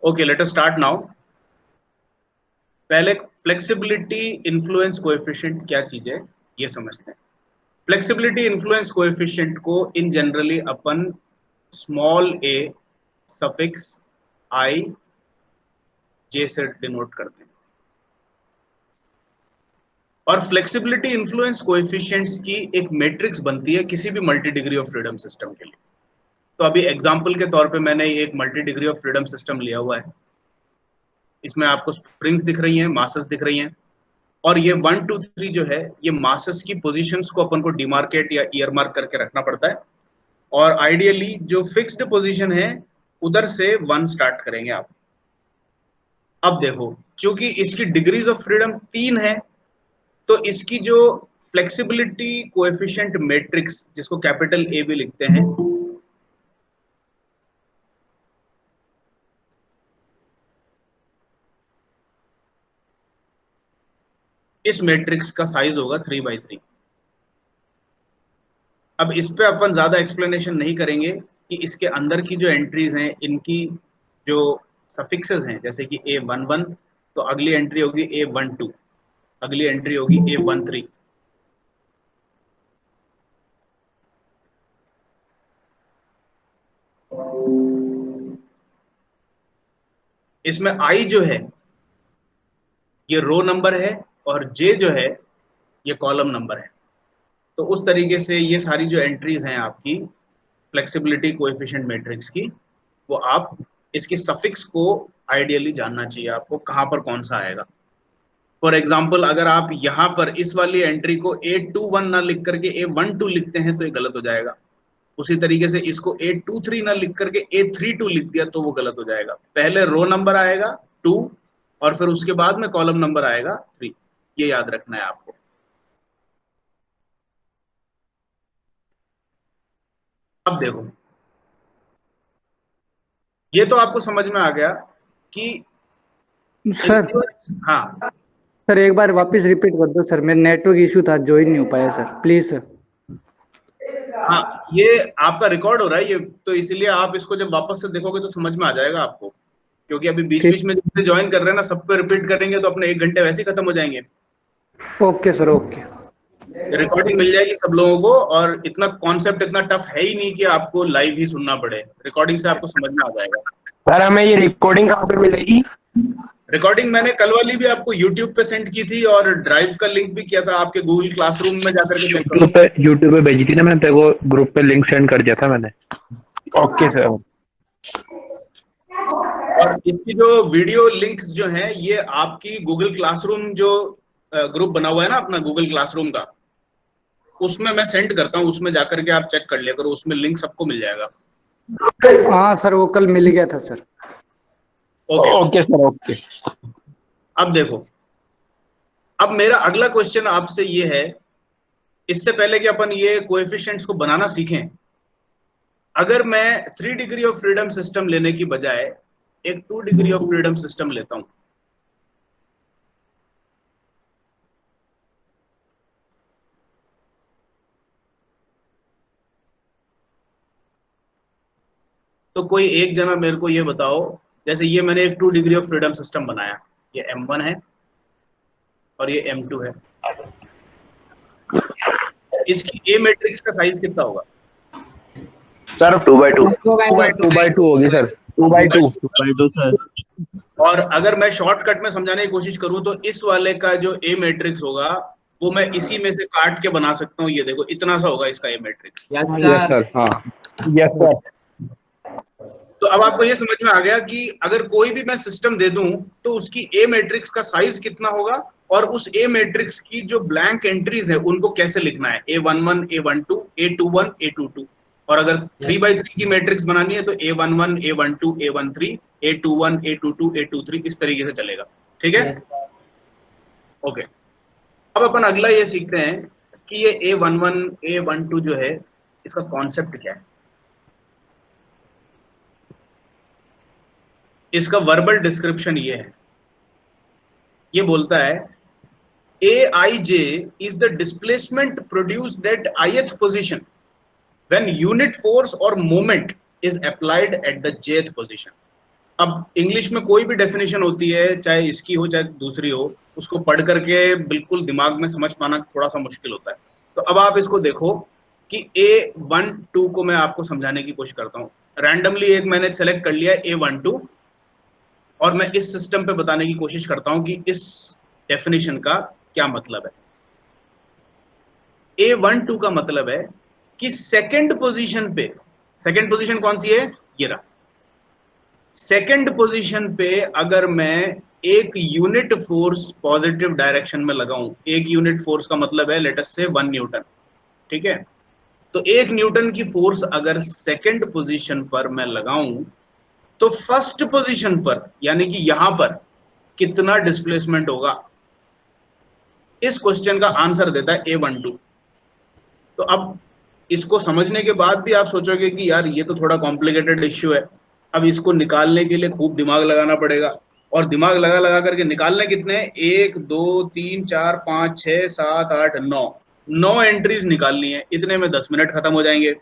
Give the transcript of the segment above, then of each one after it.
Okay, let us start now. पहले flexibility influence coefficient क्या चीज है ये समझते हैं। फ्लेक्सिबिलिटी इन्फ्लुएंस कोएफिशिएंट को इन generally upon small a suffix i j से डिनोट करते हैं। और फ्लेक्सिबिलिटी इन्फ्लुएंस कोएफिशिएंट्स की एक मैट्रिक्स बनती है किसी भी multi degree of freedom system के लिए। तो अभी एग्जांपल के तौर पे मैंने एक multi degree of freedom system लिया हुआ है। इसमें आपको स्प्रिंग्स दिख रही हैं, मासेस दिख रही हैं, और ये 1 2 3 जो है ये मासेस की पोजीशंस को अपन को डिमार्केट या ईयर मार्क करके रखना पड़ता है। और आइडियली जो फिक्स्ड पोजीशन है उधर से 1 स्टार्ट करेंगे आप। अब देखो, क्योंकि इसकी डिग्रीज ऑफ फ्रीडम 3 है, तो इसकी जो फ्लेक्सिबिलिटी कोएफिशिएंट मैट्रिक्स, जिसको कैपिटल ए भी लिखते हैं, इस मैट्रिक्स का साइज होगा 3/3। अब इस पे अपन ज्यादा एक्सप्लेनेशन नहीं करेंगे कि इसके अंदर की जो एंट्रीज हैं इनकी जो सफिक्सेस हैं, जैसे कि A11, तो अगली एंट्री होगी A12, अगली एंट्री होगी A13। इसमें I जो है ये रो नंबर है और J जो है ये कॉलम नंबर है। तो उस तरीके से ये सारी जो एंट्रीज हैं आपकी फ्लेक्सिबिलिटी कोएफिशिएंट मैट्रिक्स की, वो आप इसकी सफिक्स को आइडियली जानना चाहिए आपको, कहां पर कौन सा आएगा। फॉर एग्जाम्पल, अगर आप यहां पर इस वाली एंट्री को A21 ना लिख करके A12 लिखते हैं तो ये गलत हो जाएगा। उसी तरीके से इसको A23 ना लिख करके A32 लिख दिया तो वो गलत हो जाएगा। पहले रो नंबर आएगा 2 और फिर उसके बाद में कॉलम नंबर आएगा 3। ये याद रखना है आपको। अब देखो, ये तो आपको समझ में आ गया कि सर हाँ सर एक बार वापस रिपीट कर दो सर, मेरा नेटवर्क इशू था, ज्वाइन नहीं हो पाया सर, प्लीज सर। हाँ, ये आपका रिकॉर्ड हो रहा है ये, तो इसीलिए आप इसको जब वापस से देखोगे तो समझ में आ जाएगा आपको। क्योंकि अभी बीच बीच में जितने ज्वाइन कर रहे हैं ना, सब पे रिपीट करेंगे तो अपने 1 घंटे वैसे ही खत्म हो जाएंगे। Okay sir, okay. रिकॉर्डिंग मिल जाएगी सब लोगों को, और इतना कॉन्सेप्ट इतना टफ है ही नहीं कि आपको लाइव ही सुनना पड़े। रिकॉर्डिंग से आपको समझ में आ जाएगा। सर हमें ये रिकॉर्डिंग कहाँ पे मिलेगी? रिकॉर्डिंग मैंने कल वाली भी आपको यूट्यूब पे सेंड की थी, और ड्राइव का लिंक भी किया था आपके गूगल क्लासरूम में जाकर के। यूट्यूब पे भेजी थी ना मैंने तेरे को, ग्रुप पे लिंक सेंड कर दिया था मैंने। Okay sir. और इसकी जो वीडियो लिंक्स जो हैं ये आपकी गूगल क्लासरूम जो ग्रुप बना हुआ है ना अपना गूगल क्लासरूम का, उसमें मैं सेंड करता हूँ। उसमें जाकर के आप चेक कर लिया करो, उसमें लिंक सबको मिल जाएगा। हाँ सर, वो कल मिल गया था सर। Okay sir, okay. अब देखो, अब मेरा अगला क्वेश्चन आपसे ये है, इससे पहले कि अपन ये कोएफिशिएंट्स को बनाना सीखें, अगर मैं 3 डिग्री ऑफ फ्रीडम सिस्टम लेने की बजाय एक 2 डिग्री ऑफ फ्रीडम सिस्टम लेता हूं, तो कोई एक जना मेरे को ये बताओ, जैसे ये मैंने एक 2 डिग्री ऑफ फ्रीडम सिस्टम बनाया, ये M1 है और ये M2 है। इसकी ए मैट्रिक्स का साइज कितना होगा सर? 2/2 होगी सर, 2/2 सर। और अगर मैं शॉर्टकट में समझाने की कोशिश करूं तो इस वाले का जो ए मैट्रिक्स होगा वो मैं इसी में से काट के बना सकता हूं। ये देखो, इतना सा होगा इसका ए मैट्रिक्स। Yes sir. हाँ यस सर। तो अब आपको ये समझ में आ गया कि अगर कोई भी मैं सिस्टम दे दूं तो उसकी ए मैट्रिक्स का साइज कितना होगा, और उस ए मैट्रिक्स की जो ब्लैंक एंट्रीज है उनको कैसे लिखना है, A11, A12, A21, A22। और अगर 3/3 की मैट्रिक्स बनानी है तो A11, A12, A13, A21, A22, A23, इस तरीके से चलेगा। ठीक है? ओके। अब अपन अगला ये सीखते हैं कि ये A11, A12 जो है इसका कॉन्सेप्ट क्या है। इसका वर्बल डिस्क्रिप्शन ये है, ये बोलता है Aij is the displacement produced at ith position when unit force or moment is applied at the jth position। अब इंग्लिश में कोई भी डेफिनेशन होती है, चाहे इसकी हो चाहे दूसरी हो, उसको पढ़ करके बिल्कुल दिमाग में समझ पाना थोड़ा सा मुश्किल होता है। तो अब आप इसको देखो कि A12 को मैं आपको समझाने की कोशिश करता हूँ। रैंडमली एक मैंने सेलेक्ट कर लिया A12 और मैं इस सिस्टम पे बताने की कोशिश करता हूँ कि इस डेफिनेशन का क्या मतलब है। A12 का मतलब है कि सेकंड पोजीशन पे, सेकंड पोजीशन कौन सी है, ये रहा। सेकंड पोजीशन पे अगर मैं एक यूनिट फोर्स पॉजिटिव डायरेक्शन में लगाऊं, एक यूनिट फोर्स का मतलब है लेट अस से 1 न्यूटन, ठीक है। तो 1 न्यूटन की फोर्स अगर सेकंड पोजीशन पर मैं लगाऊं तो फर्स्ट पोजीशन पर यानी कि यहां पर कितना डिस्प्लेसमेंट होगा, इस क्वेश्चन का आंसर देता है A12। तो अब इसको समझने के बाद भी आप सोचोगे कि यार ये तो थोड़ा कॉम्प्लिकेटेड इश्यू है, अब इसको निकालने के लिए खूब दिमाग लगाना पड़ेगा। और दिमाग लगा लगा करके निकालने कितने हैं, 1 2 3 4 5 6 7 8 9 एंट्रीज निकालनी है, इतने में 10 मिनट खत्म हो जाएंगे।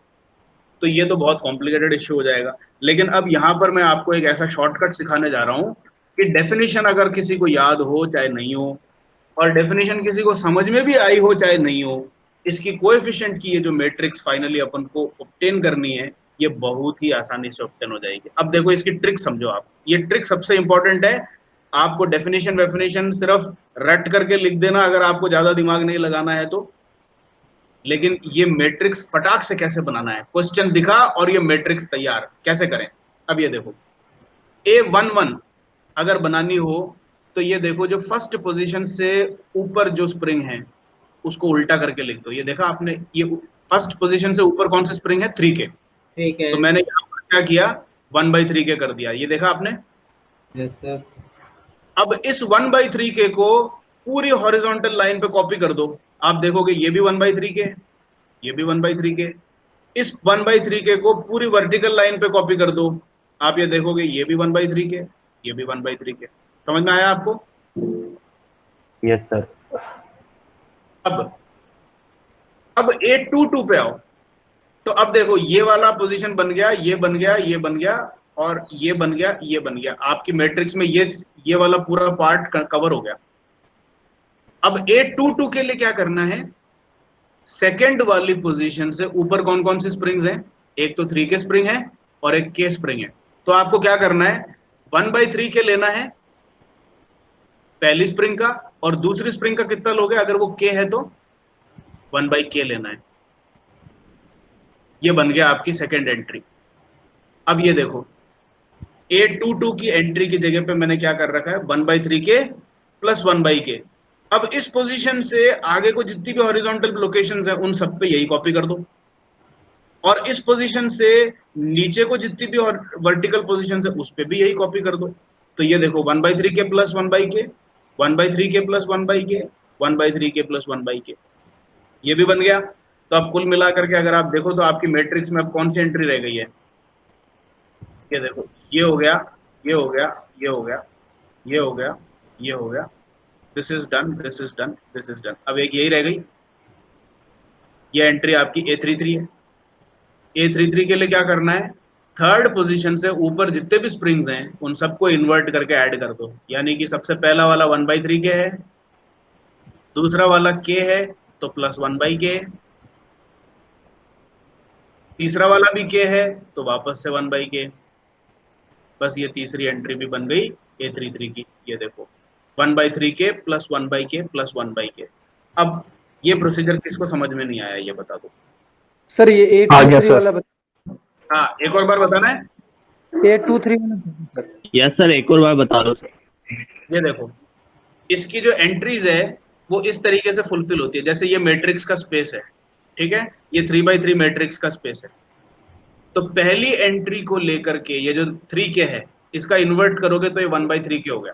तो ये तो बहुत कॉम्प्लिकेटेड इश्यू हो जाएगा। लेकिन अब यहाँ पर मैं आपको एक ऐसा शॉर्टकट सिखाने जा रहा हूँ कि डेफिनेशन अगर किसी को याद हो चाहे नहीं हो, और डेफिनेशन किसी को समझ में भी आई हो चाहे नहीं हो, इसकी कोएफिशिएंट की ये जो मैट्रिक्स फाइनली अपन को ऑब्टेन करनी है, ये बहुत ही आसानी से ऑब्टेन हो जाएगी। अब देखो इसकी ट्रिक समझो आप, ये ट्रिक सबसे इंपॉर्टेंट है। आपको डेफिनेशन सिर्फ रट करके लिख देना अगर आपको ज्यादा दिमाग नहीं लगाना है तो, लेकिन ये मैट्रिक्स फटाक से कैसे बनाना है, क्वेश्चन दिखा और ये मैट्रिक्स तैयार कैसे करें। अब ये देखो A11 अगर बनानी हो तो ये देखो जो फर्स्ट पोजीशन से ऊपर जो स्प्रिंग है उसको उल्टा करके लिख दो। ये देखा आपने, ये फर्स्ट पोजीशन से ऊपर कौन सा स्प्रिंग है, 3K। ठीक है। तो मैंने यहाँ पर क्या किया, 1/3K कर दिया, ये देखा आपने। Yes sir. अब इस 1/3K को पूरी हॉरिजॉन्टल लाइन पे कॉपी कर दो, आप देखोगे ये भी 1/3K, ये भी 1/3K। इस 1/3K को पूरी वर्टिकल लाइन पे कॉपी कर दो, आप ये देखोगे ये भी 1/3K, ये भी 1/3K। समझ में आया आपको? Yes sir. अब A22 पे आओ, तो अब देखो ये वाला पोजीशन बन गया, ये बन गया, ये बन गया, और ये बन गया, ये बन गया। आपकी मैट्रिक्स में ये वाला पूरा पार्ट कवर हो गया। अब A22 के लिए क्या करना है, सेकेंड वाली पोजीशन से ऊपर कौन कौन सी स्प्रिंग्स हैं, एक तो 3K स्प्रिंग है और एक K स्प्रिंग है। तो आपको क्या करना है, 1/3K लेना है पहली स्प्रिंग का, और दूसरी स्प्रिंग का कितना लोगे, अगर वो K है तो 1/K लेना है। ये बन गया आपकी सेकेंड एंट्री। अब ये देखो A22 की एंट्री की जगह पे मैंने क्या कर रखा है, 1/3K प्लस 1/K। अब इस पोजीशन से आगे को जितनी भी हॉरिजॉन्टल लोकेशंस है उन सब पे यही कॉपी कर दो, और इस पोजीशन से नीचे को जितनी भी वर्टिकल पोजीशन है उस पे भी यही कॉपी कर दो। तो ये देखो 1/3K plus 1/K, 1/3K plus 1/K, 1/3K plus 1/K, ये भी बन गया। तो अब कुल मिला करके अगर आप देखो तो आपकी मैट्रिक्स में अब कौन सी एंट्री रह गई है, ये देखो ये हो गया, ये हो गया, ये हो गया, ये हो गया, ये हो गया, this is done, this is done, this is done. अब एक यही रह गई, ये एंट्री आपकी A33 है। A33 के लिए क्या करना है, थर्ड पोजीशन से ऊपर जितने भी स्प्रिंग्स हैं उन सबको इन्वर्ट करके ऐड कर दो, यानी कि सबसे पहला वाला 1/3K है, दूसरा वाला K है तो प्लस 1/K, तीसरा वाला भी K है तो वापस से 1/K। बस ये तीसरी एंट्री भी बन गई A33 की। ये देखो 1/3K plus 1/K plus 1/K। अब ये प्रोसीजर किसको समझ में नहीं आया, ये बता दो। सर ये A23 वाला हाँ एक और बार बताना है। A23 वाला सर। यस सर, एक और बार बता दो सर। ये देखो इसकी जो एंट्रीज है वो इस तरीके से फुलफिल होती है, जैसे ये मैट्रिक्स का स्पेस है, ठीक है, ये 3/3 मैट्रिक्स का स्पेस है। तो पहली एंट्री को लेकर के ये जो 3K है इसका इन्वर्ट करोगे तो ये 1/3K हो गया,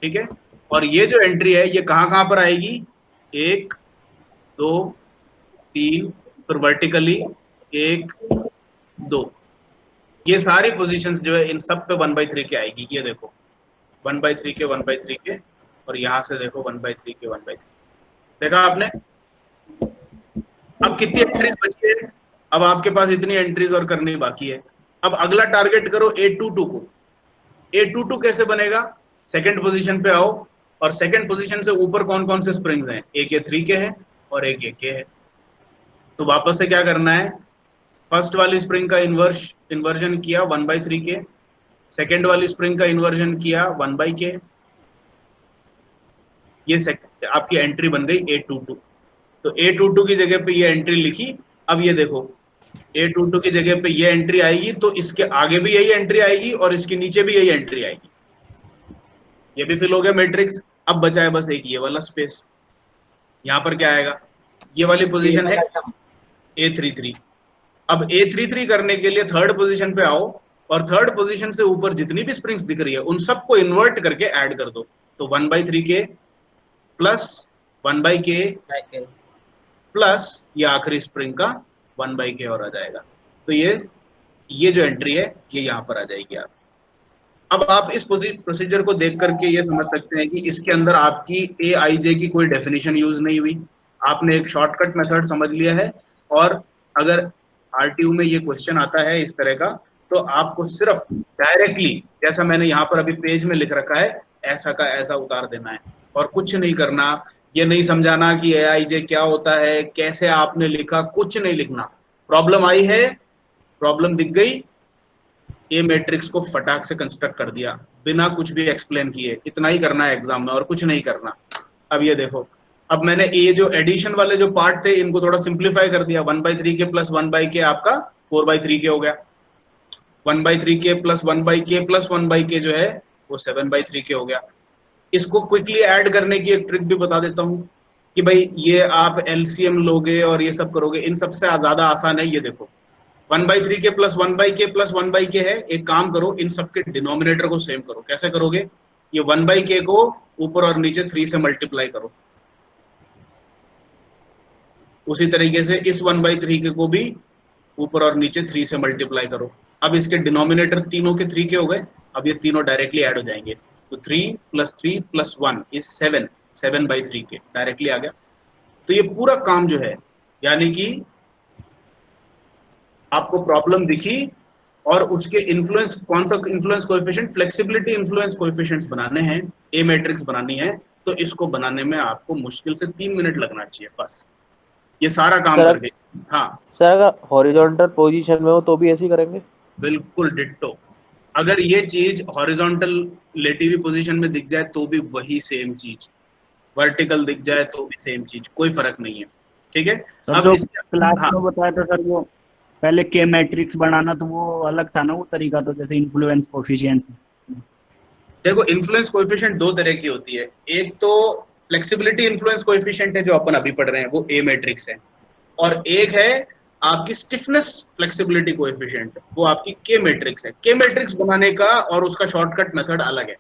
ठीक है। और ये जो एंट्री है ये कहाँ पर आएगी, 1 2 3, फिर वर्टिकली 1 2, ये सारी पोजीशंस जो है इन सब पे 1/3K आएगी। ये देखो 1/3K 1/3K, और यहां से देखो 1/3K 1/3, देखा आपने। अब कितनी एंट्रीज बची है, अब आपके पास इतनी एंट्रीज और करनी बाकी है। अब अगला टारगेट करो A22 को, A22 कैसे बनेगा? सेकंड पोजीशन पे आओ और सेकंड पोजीशन से ऊपर कौन कौन से स्प्रिंग्स हैं? एक ये 3 के है और एक ये के है। तो वापस से क्या करना है? फर्स्ट वाली स्प्रिंग का इन्वर्जन किया 1/3 के, सेकंड वाली स्प्रिंग का इन्वर्जन किया 1/k। ये आपकी एंट्री बन गई A22। तो A22 की जगह पे ये एंट्री लिखी। अब ये देखो A22 की जगह पे ये एंट्री आएगी तो इसके आगे भी यही एंट्री आएगी और इसके नीचे भी यही एंट्री आएगी। ये भी फिल हो गया मैट्रिक्स। अब बचा है बस एक ये वाला स्पेस। यहां पर क्या आएगा? ये वाली पोजीशन है A33। अब A33 करने के लिए थर्ड पोजीशन पे आओ और थर्ड पोजीशन से ऊपर जितनी भी स्प्रिंग्स दिख रही है उन सबको इन्वर्ट करके ऐड कर दो। तो 1/3k प्लस 1/k प्लस ये आखिरी स्प्रिंग का 1/k और आ जाएगा। तो ये जो एंट्री है ये यहां पर आ जाएगी। आप अब आप इस प्रोसीजर को देख करके ये समझ सकते हैं कि इसके अंदर आपकी AIJ की कोई डेफिनेशन यूज नहीं हुई। आपने एक शॉर्टकट मेथड समझ लिया है। और अगर RTU में ये क्वेश्चन आता है इस तरह का तो आपको सिर्फ डायरेक्टली जैसा मैंने यहाँ पर अभी पेज में लिख रखा है ऐसा का ऐसा उतार देना है और कुछ नहीं करना। ये नहीं समझाना कि AIJ क्या होता है, कैसे आपने लिखा, कुछ नहीं लिखना। प्रॉब्लम आई है, प्रॉब्लम दिख गई, ए मैट्रिक्स को फटाक से कंस्ट्रक्ट कर दिया बिना कुछ भी एक्सप्लेन किए। इतना ही करना है एग्जाम में और कुछ नहीं करना। अब ये देखो, अब मैंने ये जो एडिशन वाले जो पार्ट थे इनको थोड़ा सिंप्लीफाई कर दिया। 1/3k प्लस 1/k आपका 4/3k हो गया। 1/3k plus 1/k plus 1/k जो है वो 7/3k हो गया। इसको क्विकली ऐड करने की एक ट्रिक भी बता देता हूँ कि भाई ये आप LCM लोगे और ये सब करोगे, इन सबसे ज्यादा आसान है। ये देखो 1/3k plus 1/k plus 1/k है। एक काम करो, इन सबके डिनोमिनेटर को सेम करो। कैसे करोगे? ये 1/k को ऊपर और नीचे 3 से मल्टीप्लाई करो। उसी तरीके से इस 1/3k को भी ऊपर और नीचे 3 से मल्टीप्लाई करो। अब इसके डिनोमिनेटर तीनों के 3 के हो गए। अब ये तीनों डायरेक्टली ऐड हो जाएंगे। तो 3 + 3 + 1 इज 7/3k डायरेक्टली आ गया। तो ये पूरा काम जो है, यानी कि आपको प्रॉब्लम दिखी और उसके इन्फ्लुएंस, कौन सा influence coefficient, flexibility influence coefficients बनाने हैं, ए मैट्रिक्स बनानी है। तो इसको बनाने में आपको मुश्किल से 3 मिनट लगना चाहिए बस, ये सारा काम करके। हाँ सर, अगर हॉरिजॉन्टल पोजीशन में हो तो भी ऐसे ही करेंगे? बिल्कुल डिट्टो। अगर ये चीज हॉरिजॉन्टल लेटी हुई पोजीशन में दिख जाए तो भी वही सेम चीज, वर्टिकल दिख जाए तो भी सेम चीज, कोई फर्क नहीं है। ठीक है। अब जो क्लास में बताया था सर, वो पहले के मैट्रिक्स बनाना तो वो अलग था ना, वो तरीका तो जैसे इन्फ्लुएंस कोएफिशिएंट्स। देखो इन्फ्लुएंस कोएफिशिएंट दो तरह की होती है। एक तो फ्लेक्सिबिलिटी इन्फ्लुएंस कोएफिशिएंट है जो अपन अभी पढ़ रहे हैं, वो ए मैट्रिक्स है। और एक है आपकी स्टिफनेस फ्लेक्सिबिलिटी कोएफिशिएंट, वो आपकी के मैट्रिक्स है। के मैट्रिक्स बनाने का और उसका शॉर्टकट मेथड अलग है।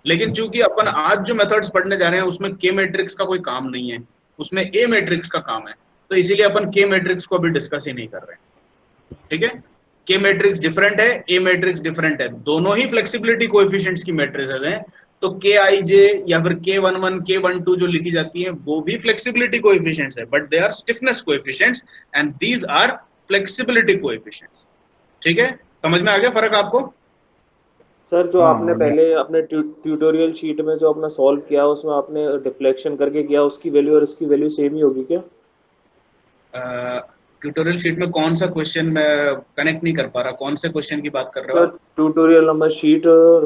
लेकिन चूंकि अपन आज जो मेथड्स पढ़ने जा रहे हैं उसमें के मैट्रिक्स का कोई काम नहीं है, उसमें ए मैट्रिक्स का काम है। तो इसीलिए अपन के मैट्रिक्स को अभी डिस्कस ही नहीं कर रहे हैं। ठीक है। के मैट्रिक्स डिफरेंट है, ए मैट्रिक्स डिफरेंट है। दोनों ही फ्लेक्सिबिलिटी कोएफिशिएंट्स की मैट्रिसेस हैं। तो KIJ या फिर K11, K12 जो लिखी जाती है वो भी फ्लेक्सिबिलिटी कोएफिशिएंट्स है, but they are stiffness coefficients and these are flexibility coefficients. ठीक है, समझ में आ गया फर्क आपको? सर, जो आपने पहले अपने ट्यूटोरियल शीट में जो अपना सॉल्व किया उसमें आपने डिफ्लेक्शन करके किया, उसकी वैल्यू और इसकी वैल्यू सेम ही होगी क्या? ट्यूटोरियल शीट में कौन सा क्वेश्चन मैं कनेक्ट नहीं कर पा रहा, कौन से क्वेश्चन की बात कर रहे हो? ट्यूटोरियल नंबर शीट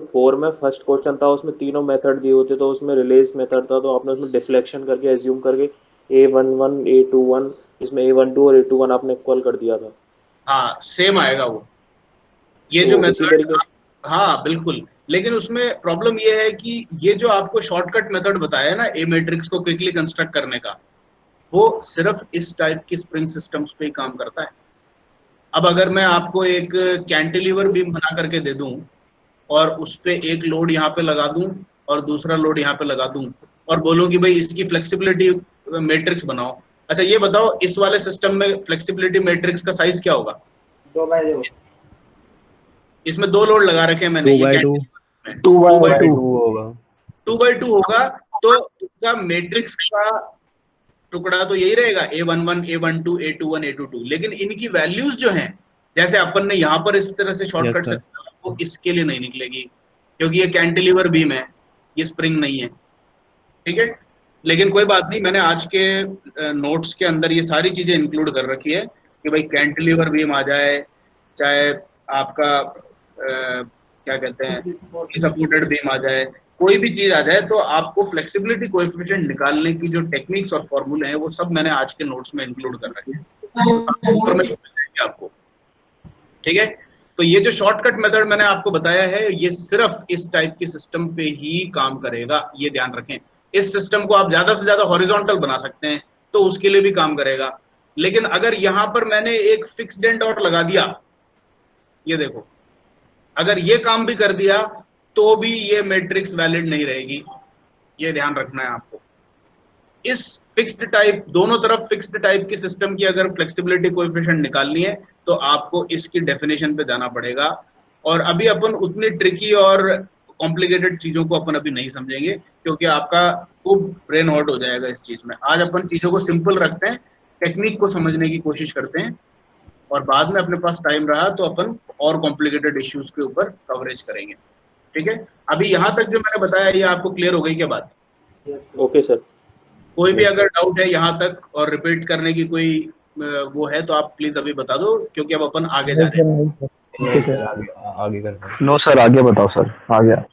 4 में फर्स्ट क्वेश्चन था, उसमें तीनों मेथड दिए होते, तो उसमें रिलेस मेथड था, तो आपने उसमें डिफ्लेक्शन करके एज्यूम करके A11 A21 इसमें A12 और A21 आपने इक्वल कर दिया था। हाँ सेम आएगा वो, ये जो मेथड। हाँ बिल्कुल, लेकिन उसमें प्रॉब्लम ये है कि ये जो आपको शॉर्टकट मेथड बताया है ना ए मैट्रिक्स को क्विकली कंस्ट्रक्ट करने का, वो सिर्फ इस टाइप की स्प्रिंग सिस्टम्स पे ही काम करता है। अब अगर मैं आपको एक कैंटिलीवर बीम बना करके दे दूं और उस पे एक लोड यहाँ पे लगा दूं और दूसरा लोड यहाँ पे लगा दूं और बोलूं कि भाई इसकी फ्लेक्सिबिलिटी मैट्रिक्स बनाओ, अच्छा ये बताओ इस वाले सिस्टम में फ्लेक्सिबिलिटी मैट्रिक्स का साइज क्या होगा? 2/2। इसमें दो लोड लगा रखे हैं मैंने, 2/2 होगा। 2/2 होगा। तो इसका मैट्रिक्स का टुकड़ा तो यही रहेगा, A11 A12 A21 A22। लेकिन इनकी वैल्यूज जो हैं, जैसे अपन ने यहाँ पर इस तरह से शॉर्टकट से वो इसके लिए नहीं निकलेगी, क्योंकि ये कैंटिलीवर बीम है, ये स्प्रिंग नहीं है, ठीक है। लेकिन कोई बात नहीं, मैंने आज के नोट्स के अंदर ये सारी चीजें इंक्लूड कर रखी है कि भाई कैंटिलीवर बीम आ जाए, चाहे आपका क्या कहते हैं सपोर्टेड बीम आ जाए, कोई भी चीज आ जाए, तो आपको फ्लेक्सिबिलिटी कोएफिशिएंट निकालने की जो टेक्निक्स और फॉर्मूले हैं वो सब मैंने आज के नोट्स में इंक्लूड कर रखे हैं, ऊपर में मिल जाएंगे आपको, ठीक है। तो ये जो शॉर्टकट मेथड मैंने आपको बताया है, ये सिर्फ इस टाइप के सिस्टम पे ही काम करेगा, ये ध्यान रखें। इस सिस्टम को आप ज्यादा से ज्यादा हॉरिजॉन्टल बना सकते हैं तो उसके लिए भी काम करेगा, लेकिन अगर यहां पर मैंने एक फिक्स्ड एंड डॉट लगा दिया, ये देखो, अगर ये काम भी कर दिया तो भी ये मैट्रिक्स वैलिड नहीं रहेगी, ये ध्यान रखना है आपको। इस फिक्स्ड टाइप, दोनों तरफ फिक्स्ड टाइप के सिस्टम की अगर फ्लेक्सिबिलिटी कोएफिशिएंट निकालनी है तो आपको इसकी डेफिनेशन पे जाना पड़ेगा, और अभी अपन उतनी ट्रिकी और कॉम्प्लिकेटेड चीजों को अपन अभी नहीं समझेंगे, क्योंकि आपका खूब ब्रेन हॉट हो जाएगा इस चीज में। आज अपन चीजों को सिंपल रखते हैं, टेक्निक को समझने की कोशिश करते हैं, और बाद में अपने पास टाइम रहा तो अपन और कॉम्प्लिकेटेड इश्यूज के ऊपर कवरेज करेंगे, ठीक है। अभी यहाँ तक जो मैंने बताया ये आपको क्लियर हो गई क्या बात? Okay sir. कोई भी अगर डाउट है यहाँ तक और रिपीट करने की कोई वो है तो आप प्लीज अभी बता दो, क्योंकि अब अपन आगे जा रहे हैं। नो सर, आगे बताओ सर, आ गया।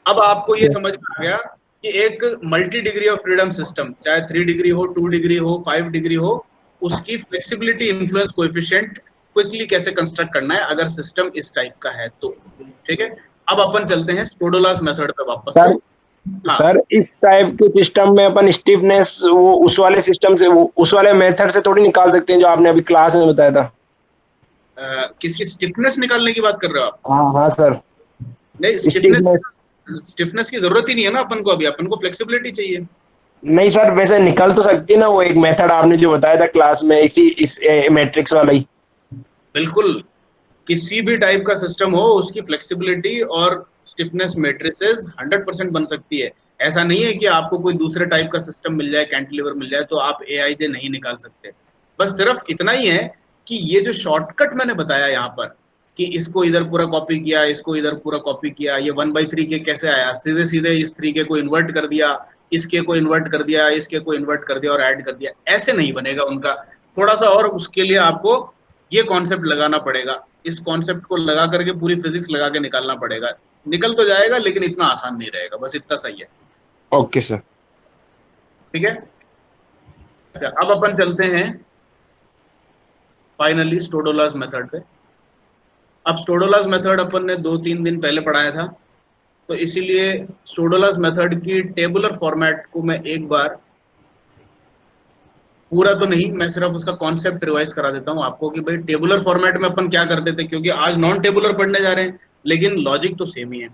अब आपको ये समझ में आ गया कि एक multi degree of freedom system, चाहे 3 डिग्री हो, 2 डिग्री हो, 5 डिग्री हो, उसकी फ्लेक्सिबिलिटी इन्फ्लुएंस कोएफिशिएंट क्विकली कैसे कंस्ट्रक्ट करना है अगर सिस्टम इस टाइप का है तो, ठीक है। अब अपन चलते हैं स्टोडोलास मेथड पे वापस से। हाँ। सर इस टाइप के सिस्टम में अपन स्टिफनेस वो उस वाले सिस्टम से, वो उस वाले मेथड से थोड़ी निकाल सकते हैं जो आपने अभी क्लास में बताया था। किसकी स्टिफनेस निकालने की बात कर रहे हो आप? हाँ हाँ सर। नहीं, स्टिफनेस की जरूरत ही नहीं है ना अपन को, अभी अपन को फ्लेक्सिबिलिटी चाहिए। नहीं सर, वैसे निकल तो सकती है ना, वो एक मेथड आपने जो बताया था क्लास में, इस मैट्रिक्स वाला ही। बिल्कुल, किसी भी टाइप का सिस्टम हो उसकी फ्लेक्सिबिलिटी और स्टिफनेस मैट्रिसेस 100% बन सकती है। ऐसा नहीं है कि आपको कोई दूसरे टाइप का सिस्टम मिल जाए, कैंटिलीवर मिल जाए तो आप एआईजे नहीं निकाल सकते। बस सिर्फ इतना ही है कि ये जो शॉर्टकट मैंने बताया यहाँ पर कि इसको इधर पूरा कॉपी किया, इसको इधर पूरा कॉपी किया, ये 1/3 के कैसे आया, सीधे सीधे इस 3 के को इन्वर्ट कर दिया, इसके को इन्वर्ट कर दिया, इसके को इन्वर्ट कर दिया और ऐड कर दिया, ऐसे नहीं बनेगा उनका। थोड़ा सा और उसके लिए आपको ये कॉन्सेप्ट लगाना पड़ेगा, इस कॉन्सेप्ट को लगा करके पूरी फिजिक्स लगा के निकालना पड़ेगा। निकल तो जाएगा लेकिन इतना आसान नहीं रहेगा, बस इतना सही है। ओके सर, ठीक है। अच्छा, अब अपन चलते हैं फाइनली स्टोडोलास मेथड पे। अब स्टोडोलास मेथड अपन ने 2-3 दिन पहले पढ़ाया था, तो इसीलिए स्टोडोलास मेथड की टेबुलर फॉर्मेट को मैं एक बार पूरा तो नहीं, मैं सिर्फ उसका कॉन्सेप्ट रिवाइज करा देता हूं आपको कि भाई टेबुलर फॉर्मेट में अपन क्या करते थे, क्योंकि आज नॉन टेबुलर पढ़ने जा रहे हैं लेकिन लॉजिक तो सेम ही है।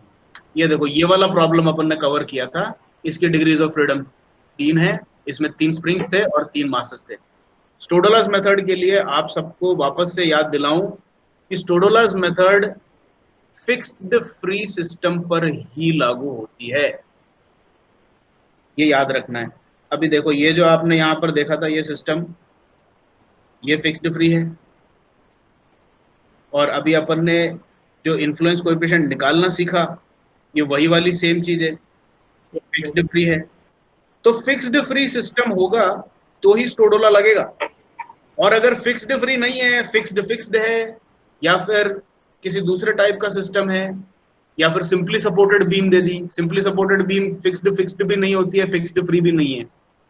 ये देखो, ये वाला प्रॉब्लम अपन ने कवर किया था, इसकी डिग्रीज ऑफ फ्रीडम 3 है, इसमें 3 स्प्रिंग्स थे और 3 मासेस थे। स्टोडोलास मेथड के लिए आप सबको वापस से याद दिलाऊं कि स्टोडोलास मेथड फिक्स्ड फ्री सिस्टम पर ही लागू होती है, ये याद रखना है। अभी देखो, ये जो आपने यहाँ पर देखा था ये सिस्टम, ये फिक्स्ड फ्री है, और अभी अपन ने जो इन्फ्लुएंस कोएफिशिएंट निकालना सीखा ये वही वाली सेम चीज है, फिक्स्ड फ्री है। तो फिक्स्ड फ्री सिस्टम होगा तो ही स्टोडोला लगेगा, और अगर फिक्स्ड फ्री नहीं है, फिक्स्ड है, या फिर किसी दूसरे टाइप का सिस्टम है, या फिर सिंपली सपोर्टेड बीम दे दी, सिंपली सपोर्टेड बीम फिक्स्ड भी नहीं होती है, फिक्स्ड फ्री भी नहीं है,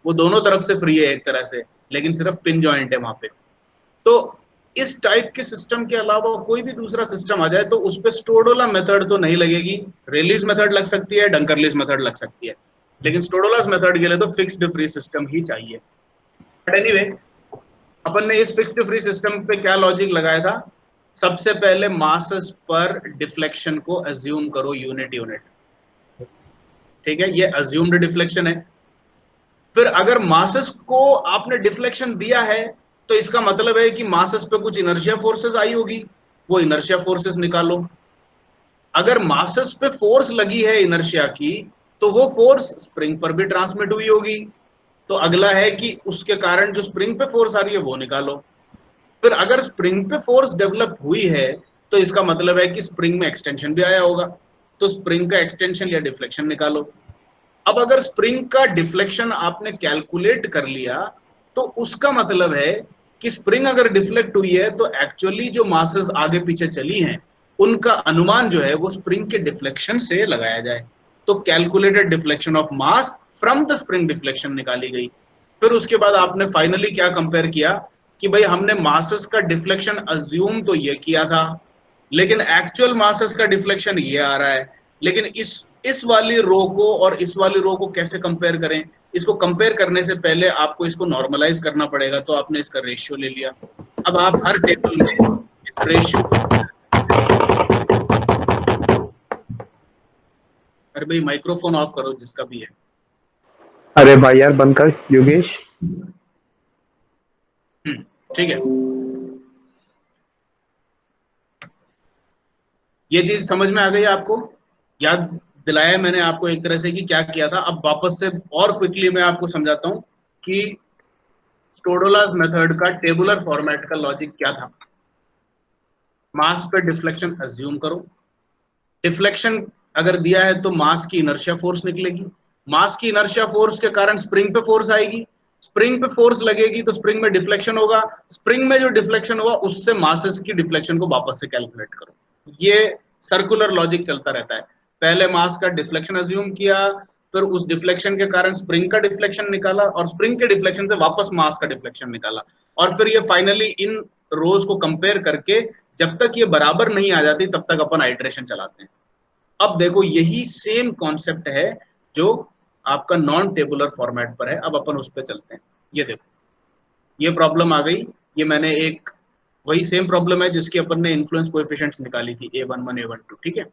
वो दोनों तरफ से फ्री है एक तरह से, लेकिन सिर्फ पिन जॉइंट है वहां पे। तो इस टाइप के सिस्टम के अलावा कोई भी दूसरा सिस्टम आ जाए तो उस पर स्टोडोला मेथड तो नहीं लगेगी, रेलीज मेथड लग सकती है, डंकरलिस मेथड लग सकती है, लेकिन स्टोडोलास मेथड के लिए तो फिक्स्ड फ्री सिस्टम ही चाहिए। बट एनीवे, अपन ने इस फिक्स्ड फ्री सिस्टम पे क्या लॉजिक लगाया था? सबसे पहले मासेस पर डिफ्लेक्शन को अज्यूम करो यूनिट, ठीक है, ये अज्यूम्ड डिफ्लेक्शन है। फिर अगर मासेस को आपने डिफ्लेक्शन दिया है तो इसका मतलब है कि मासेस पे कुछ इनर्शिया फोर्सेस आई होगी, वो इनर्शिया फोर्सेस निकालो। अगर मासेस पे फोर्स लगी है इनर्शिया की तो वो फोर्स स्प्रिंग पर भी ट्रांसमिट हुई होगी, तो अगला है कि उसके कारण जो स्प्रिंग पे फोर्स आ रही है वो निकालो। फिर अगर स्प्रिंग पे फोर्स डेवलप हुई है तो इसका मतलब है कि स्प्रिंग में एक्सटेंशन भी आया होगा, तो स्प्रिंग का एक्सटेंशन या डिफ्लेक्शन निकालो। अब अगर स्प्रिंग का डिफ्लेक्शन आपने कैलकुलेट कर लिया तो उसका मतलब है कि स्प्रिंग अगर डिफ्लेक्ट हुई है तो एक्चुअली जो मासेस आगे पीछे चली हैं उनका अनुमान जो है वो स्प्रिंग के डिफ्लेक्शन से लगाया जाए। तो calculated deflection of mass from the spring deflection निकाली गई। फिर उसके बाद आपने फाइनली क्या कंपेयर किया कि भाई हमने मासेस का डिफ्लेक्शन अज्यूम तो ये किया था, लेकिन एक्चुअल मासेस का डिफ्लेक्शन ये आ रहा है। लेकिन इस वाली रो को और इस वाली रो को कैसे कंपेयर करें? इसको कंपेयर करने से पहले आपको इसको नॉर्मलाइज करना पड़ेगा, तो आपने इसका रेशियो ले लिया। अब आप हर टेबल में इस रेशियो, अरे भाई माइक्रोफोन ऑफ करो जिसका भी है। अरे भाई यार बंद कर योगेश। ठीक है, ये चीज समझ में आ गई आपको? याद दिलाया मैंने आपको एक तरह से कि क्या किया था। अब वापस से और क्विकली मैं आपको समझाता हूं कि स्टोडोलास मेथड का टेबुलर फॉर्मेट का लॉजिक क्या था। मास पे डिफ्लेक्शन अज्यूम करो, डिफ्लेक्शन अगर दिया है तो मास की इनर्शिया फोर्स निकलेगी, मास की इनर्शिया फोर्स के कारण स्प्रिंग पे फोर्स आएगी, स्प्रिंग पे फोर्स लगेगी तो स्प्रिंग में डिफ्लेक्शन होगा, स्प्रिंग में जो डिफ्लेक्शन होगा उससे मासेस की डिफ्लेक्शन को वापस से कैलकुलेट करो। ये सर्कुलर लॉजिक चलता रहता है। पहले मास का डिफ्लेक्शन अज्यूम किया, फिर उस डिफ्लेक्शन के कारण स्प्रिंग का डिफ्लेक्शन निकाला और स्प्रिंग के डिफ्लेक्शन से वापस मास का डिफ्लेक्शन निकाला, और फिर ये फाइनली इन रोज को कंपेयर करके जब तक ये बराबर नहीं आ जाती तब तक अपन आइटरेशन चलाते हैं। अब देखो यही सेम कॉन्सेप्ट है जो आपका नॉन टेबुलर फॉर्मेट पर है। अब अपन उस पर चलते हैं। ये देखो ये प्रॉब्लम आ गई, ये मैंने एक वही सेम प्रॉब्लम है जिसकी अपन ने इन्फ्लुएंस कोएफिशिएंट्स निकाली थी A11 A12, ठीक है।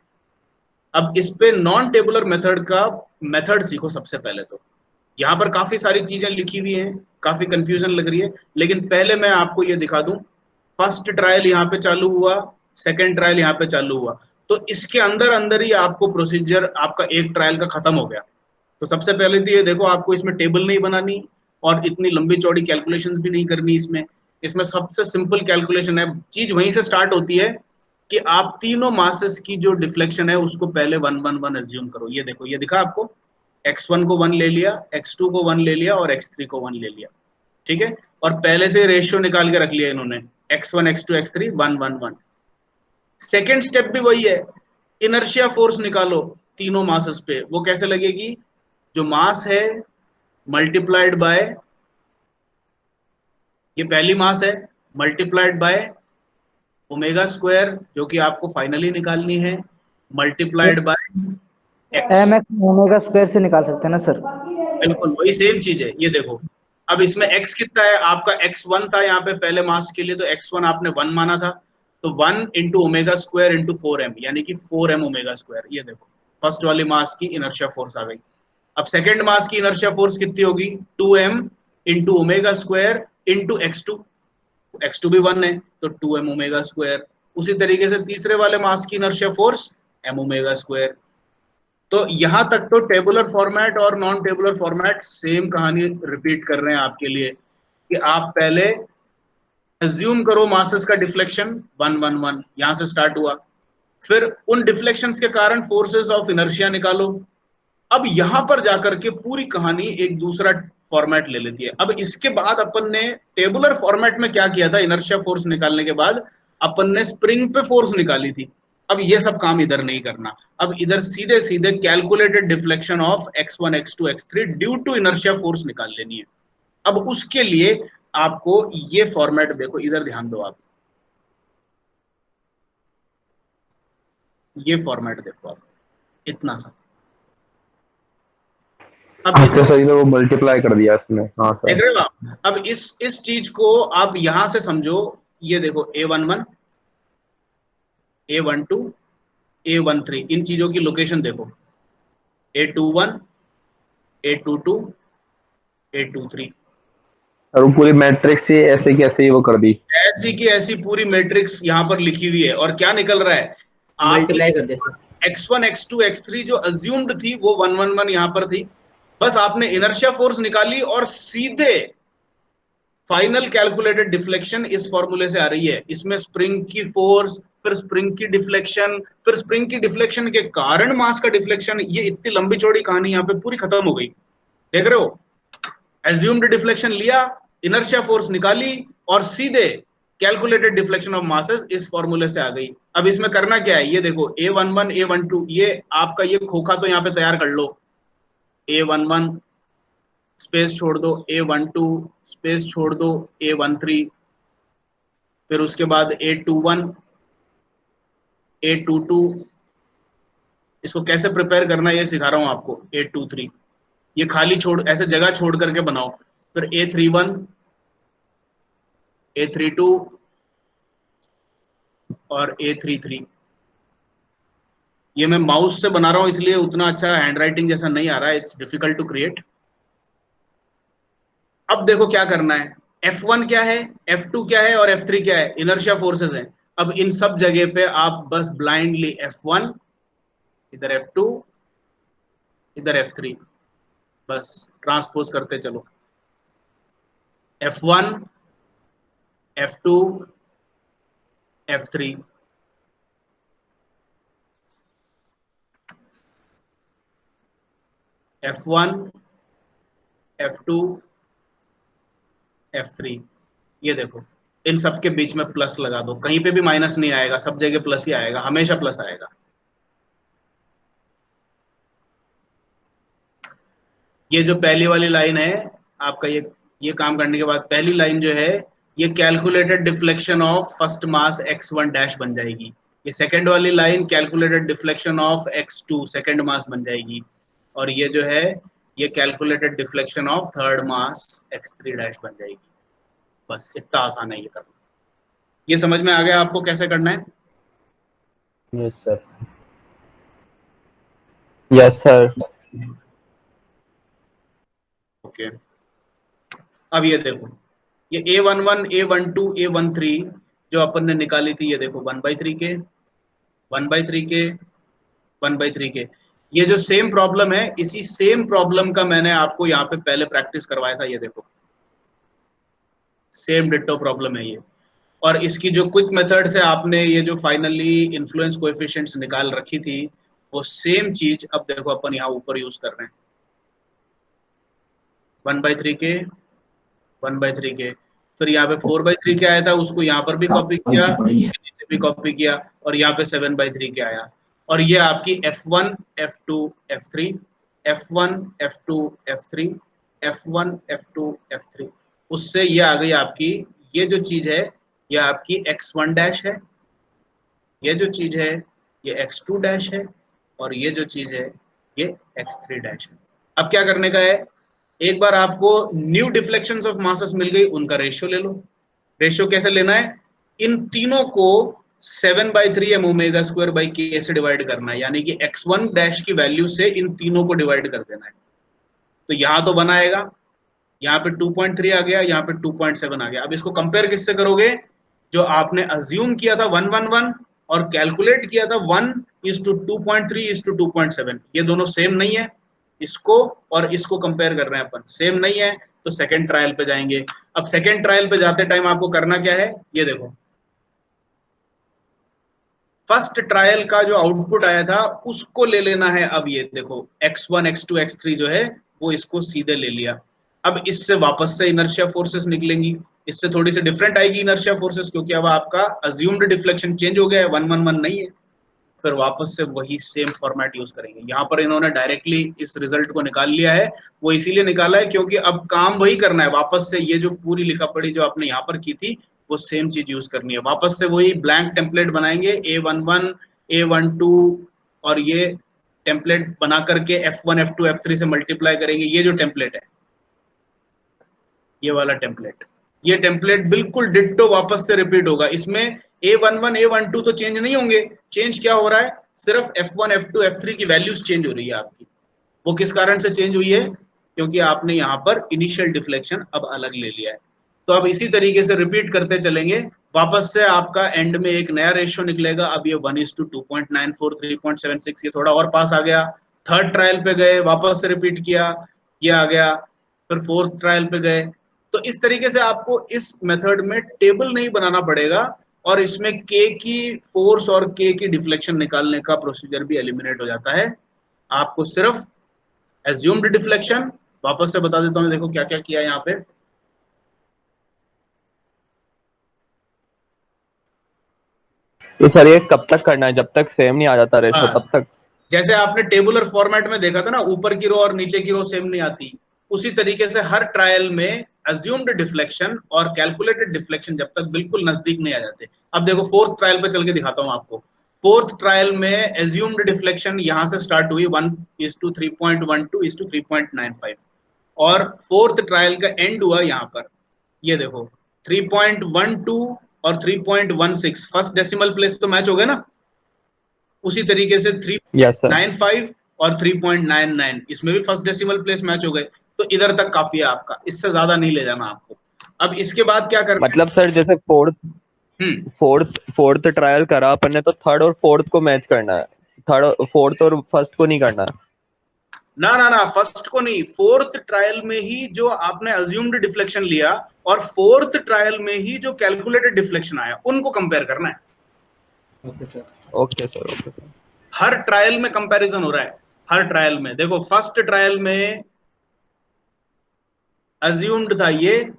अब इस पे नॉन टेबुलर मेथड का मेथड सीखो सबसे पहले। तो यहाँ पर काफी सारी चीजें लिखी हुई हैं, काफी कंफ्यूजन लग रही है, लेकिन पहले मैं आपको ये दिखा दूं। फर्स्ट ट्रायल यहाँ पे चालू हुआ, सेकेंड ट्रायल यहाँ पे चालू हुआ, तो इसके अंदर अंदर ही आपको प्रोसीजर आपका एक ट्रायल का खत्म हो गया। तो सबसे पहले तो ये देखो आपको इसमें टेबल नहीं बनानी और इतनी लंबी चौड़ी कैलकुलेशंस भी नहीं करनी। इसमें सबसे सिंपल कैलकुलेशन है, चीज वहीं से स्टार्ट होती है कि आप तीनों मासेस की जो डिफ्लेक्शन है उसको पहले 1 1 1 एज्यूम करो। ये देखो ये दिखा आपको, x1 को 1 ले लिया, x2 को 1 ले लिया और x3 को 1 ले लिया, ठीक है। और पहले से रेशियो निकाल के रख लिया इन्होंने, x1 x2 x3 1 1 1। Second step भी वही है, इनर्शिया फोर्स निकालो तीनों मासेस पे। वो कैसे लगेगी? जो मास है मल्टीप्लाइड बाय, ये पहली मास है, मल्टीप्लाइड बाय ओमेगा स्क्वायर जो कि आपको फाइनली निकालनी है, multiplied by mx omega square से निकाल सकते हैं ना सर? बिल्कुल वही सेम चीज है। ये देखो अब इसमें x कितना है आपका, x1 था यहाँ पे पहले मास के लिए, तो x1 आपने 1 माना था, तो 1 into omega square into 4m यानी कि 4m ओमेगा स्क्वायर। ये देखो फर्स्ट वाली मास की इनर्शिया फोर्स आ गई। अब सेकेंड मास की इनर्शिया फोर्स कितनी होगी? 2m into omega square into x2 भी 1 है तो 2m ओमेगा स्क्वायर। उसी तरीके से तीसरे वाले मास की inertia force m omega square. तो यहां तक तो टेबुलर फॉर्मेट और नॉन टेबुलर फॉर्मेट सेम कहानी रिपीट कर रहे हैं आपके लिए कि आप पहले अज्यूम करो मासेस का डिफ्लेक्शन 1 1 1, यहां से स्टार्ट हुआ, फिर उन डिफ्लेक्शंस के कारण फोर्सेस ऑफ इनर्शिया निकालो। अब यहां पर जाकर के पूरी कहानी एक दूसरा फॉर्मेट ले लेती है। अब इसके बाद अपन ने टेबुलर फॉर्मेट में क्या किया था, इनर्शिया फोर्स निकालने के बाद अपन ने स्प्रिंग पे फोर्स निकाली थी। अब ये सब काम इधर नहीं करना, अब इधर सीधे सीधे calculated deflection of x1 x2 x3 due to inertia force निकाल लेनी है। अब उसके लिए आपको ये फॉर्मेट देखो, इधर ध्यान दो आप, ये फॉर्मेट देखो आप, इतना सा। अब अच्छा सर इधर वो मल्टीप्लाई कर दिया इसने। हाँ सर देख रहे हो आप? अब इस चीज को आप यहां से समझो। ये देखो A11 A12 A13 इन चीजों की लोकेशन देखो, A21 A22 A23, और वो पूरी मैट्रिक्स ही ऐसे की ऐसे ही वो कर दी, ऐसी की ऐसी पूरी मैट्रिक्स यहाँ पर लिखी हुई है। और क्या निकल रहा है? मल्टीप्लाई कर दे सर। x1 x2 x3 जो अज्यूम्ड थी वो 1 1 1 यहाँ पर थी, बस आपने इनर्शिया फोर्स निकाली और सीधे फाइनल कैलकुलेटेड डिफ्लेक्शन इस फॉर्मूले से आ रही है। इसमें स्प्रिंग की फोर्स, फिर स्प्रिंग की डिफ्लेक्शन, फिर स्प्रिंग की डिफ्लेक्शन के कारण मास का डिफ्लेक्शन, ये इतनी लंबी चौड़ी कहानी यहाँ पे पूरी खत्म हो गई। देख रहे हो, एज्यूम्ड डिफ्लेक्शन लिया, इनर्शिया फोर्स निकाली और सीधे कैलकुलेटेड डिफ्लेक्शन ऑफ मासेस इस फॉर्मूले से आ गई। अब इसमें करना क्या है, ये देखो A11 A12, ये आपका ये खोखा तो यहाँ पे तैयार कर लो। A11 स्पेस छोड़ दो, A12 स्पेस छोड़ दो, A13, फिर उसके बाद A21 A22, इसको कैसे प्रिपेयर करना है ये सिखा रहा हूं आपको। A23 ये खाली छोड़, ऐसे जगह छोड़ करके बनाओ। फिर A31 A32 और A33। ये मैं माउस से बना रहा हूं इसलिए उतना अच्छा हैंडराइटिंग जैसा नहीं आ रहा है, इट्स डिफिकल्ट टू क्रिएट। अब देखो क्या करना है, F1 क्या है, F2 क्या है और F3 क्या है, इनर्शिया फोर्सेस हैं। अब इन सब जगह पे आप बस ब्लाइंडली F1, इधर F2, इधर F3, बस ट्रांसपोज करते चलो। F1 F2 F3, F1 F2 F3, ये देखो इन सब के बीच में प्लस लगा दो, कहीं पे भी माइनस नहीं आएगा, सब जगह प्लस ही आएगा, हमेशा प्लस आएगा। ये जो पहली वाली लाइन है आपका, ये काम करने के बाद पहली लाइन जो है ये calculated deflection of first mass x1 dash बन जाएगी। ये सेकंड वाली line calculated deflection of x2 second mass बन जाएगी। और ये जो है ये calculated deflection of third mass x3 dash बन जाएगी। बस इतना आसान है ये करना। ये समझ में आ गया आपको कैसे करना है? Yes sir. Yes sir. Okay, अब ये देखो ये A11 A12 A13 जो अपन ने निकाली थी, ये देखो 1/3 के 1/3 के 1/3 के, ये जो सेम प्रॉब्लम है, इसी सेम प्रॉब्लम का मैंने आपको यहाँ पे पहले प्रैक्टिस करवाया था। ये देखो सेम डिट्टो प्रॉब्लम है ये। और इसकी जो क्विक मेथड से आपने ये जो फाइनली इन्फ्लुएंस कोएफिशिएंट्स निकाल रखी थी, वो सेम चीज अब देखो अपन यहाँ ऊपर यूज कर रहे हैं। 1/3 के 1/3 के, फिर यहाँ पे 4/3 के आया था, उसको यहाँ पर भी कॉपी किया, नीचे भी कॉपी किया, और यहाँ पे 7/3 के आया। और ये आपकी F1 F2 F3 F1 F2 F3 F1 F2 F3, उससे ये आ गई आपकी, ये जो चीज है ये आपकी x1 डैश है, ये जो चीज है ये x2 डैश है, और ये जो चीज है ये x3 डैश है। अब क्या करने का है, एक बार आपको न्यू डिफ्लेक्शंस ऑफ मासेस मिल गई, उनका रेशियो ले लो। रेशियो कैसे लेना है, इन तीनों को 7/3 m²/k से डिवाइड करना है, यानी कि x1 डैश की वैल्यू से इन तीनों को डिवाइड कर देना है। तो यहाँ तो 1 आएगा, यहाँ पे 2.3 आ गया, यहाँ पे 2.7 आ गया। अब इसको कंपेयर किससे करोगे, जो आपने अज्यूम किया था 111 और कैलकुलेट किया था 1:2.3:2.7, ये दोनों सेम नहीं है। इसको और इसको कंपेयर कर रहे हैं अपन, सेम नहीं है, तो सेकंड ट्रायल पे जाएंगे। अब सेकंड ट्रायल पे जाते टाइम आपको करना क्या है, ये देखो फर्स्ट ट्रायल का जो आउटपुट आया था उसको ले लेना है। अब ये देखो x1 x2 x3 जो है वो इसको सीधे ले लिया। अब इससे वापस से इनर्शिया फोर्सेस निकलेंगी, इससे थोड़ी सी डिफरेंट आएगी इनर्शिया फोर्सेस, क्योंकि अब आपका अज्यूम्ड डिफ्लेक्शन चेंज हो गया है, 111 नहीं है। फिर वापस से वही सेम फॉर्मेट यूज करेंगे। यहाँ पर इन्होंने डायरेक्टली इस रिजल्ट को निकाल लिया है, वो इसीलिए निकाला है क्योंकि अब काम वही करना है, वापस से ये जो पूरी लिखा पढ़ी जो आपने यहाँ पर की थी वो सेम चीज यूज करनी है। वापस से वही ब्लैंक टेम्पलेट बनाएंगे, A11 A12, और ये टेम्पलेट बना करके F1 F2 F3 से मल्टीप्लाई करेंगे। ये जो टेम्पलेट है, ये वाला टेम्पलेट, ये टेम्पलेट बिल्कुल डिट्टो वापस से रिपीट होगा। इसमें A11 A12 तो चेंज नहीं होंगे, चेंज क्या हो रहा है, सिर्फ F1 F2 F3 की वैल्यूज चेंज हो रही है आपकी। वो किस कारण से चेंज हुई है, क्योंकि आपने यहाँ पर इनिशियल डिफ्लेक्शन अब अलग ले लिया है। तो अब इसी तरीके से रिपीट करते चलेंगे, वापस से आपका एंड में एक नया रेशियो निकलेगा। अब ये 1:2.94 3.76, ये थोड़ा और पास आ गया। थर्ड ट्रायल पे गए, वापस से रिपीट किया, ये आ गया। फिर फोर्थ ट्रायल पे गए, तो इस तरीके से आपको इस मेथड में टेबल नहीं बनाना पड़ेगा और इसमें k की फोर्स और k की डिफ्लेक्शन निकालने का प्रोसीजर भी एलिमिनेट हो जाता है। आपको सिर्फ एज्यूम्ड डिफ्लेक्शन, वापस से बता देता हूं, देखो क्या क्या किया यहाँ पे। तो सर ये कब तक करना है, जब तक सेम नहीं आ जाता रेशो तब तक? जैसे आपने टेबुलर फॉर्मेट में देखा था ना, ऊपर की रो और नीचे की रो सेम नहीं आती, उसी तरीके से हर ट्रायल में अज्यूम्ड डिफ्लेक्शन और कैलकुलेटेड डिफ्लेक्शन जब तक बिल्कुल नजदीक नहीं आ जाते। अब देखो फोर्थ ट्रायल पे चल के दिखाता हूं आपको। फोर्थ ट्रायल में एज्यूम्ड डिफ्लेक्शन यहां से स्टार्ट हुई 1:3.12:3.95 और फोर्थ ट्रायल का एंड हुआ यहाँ पर, ये देखो 3.12 और 3.16, फर्स्ट डेसिमल प्लेस तो मैच हो गए ना, उसी तरीके से 3.95 और 3.99 इसमें भी फर्स्ट डेसिमल प्लेस मैच हो गए। तो इधर तक काफी है आपका, इससे ज्यादा नहीं ले जाना आपको। अब इसके बाद क्या करना, मतलब सर जैसे फोर्थ ट्रायल करा अपन ने, तो थर्ड और फोर्थ को मैच करना है, थर्ड फोर्थ और फर्स्ट को नहीं करना है? ना ना ना, फर्स्ट को नहीं, फोर्थ ट्रायल में ही जो आपने अज्यूम्ड डिफ्लेक्शन लिया और फोर्थ ट्रायल में ही जो कैलकुलेटेड डिफ्लेक्शन आया उनको कंपेयर करना है। Okay sir. हर ट्रायल में कंपैरिजन हो रहा है, हर ट्रायल में। देखो फर्स्ट ट्रायल में अज्यूम्ड था ये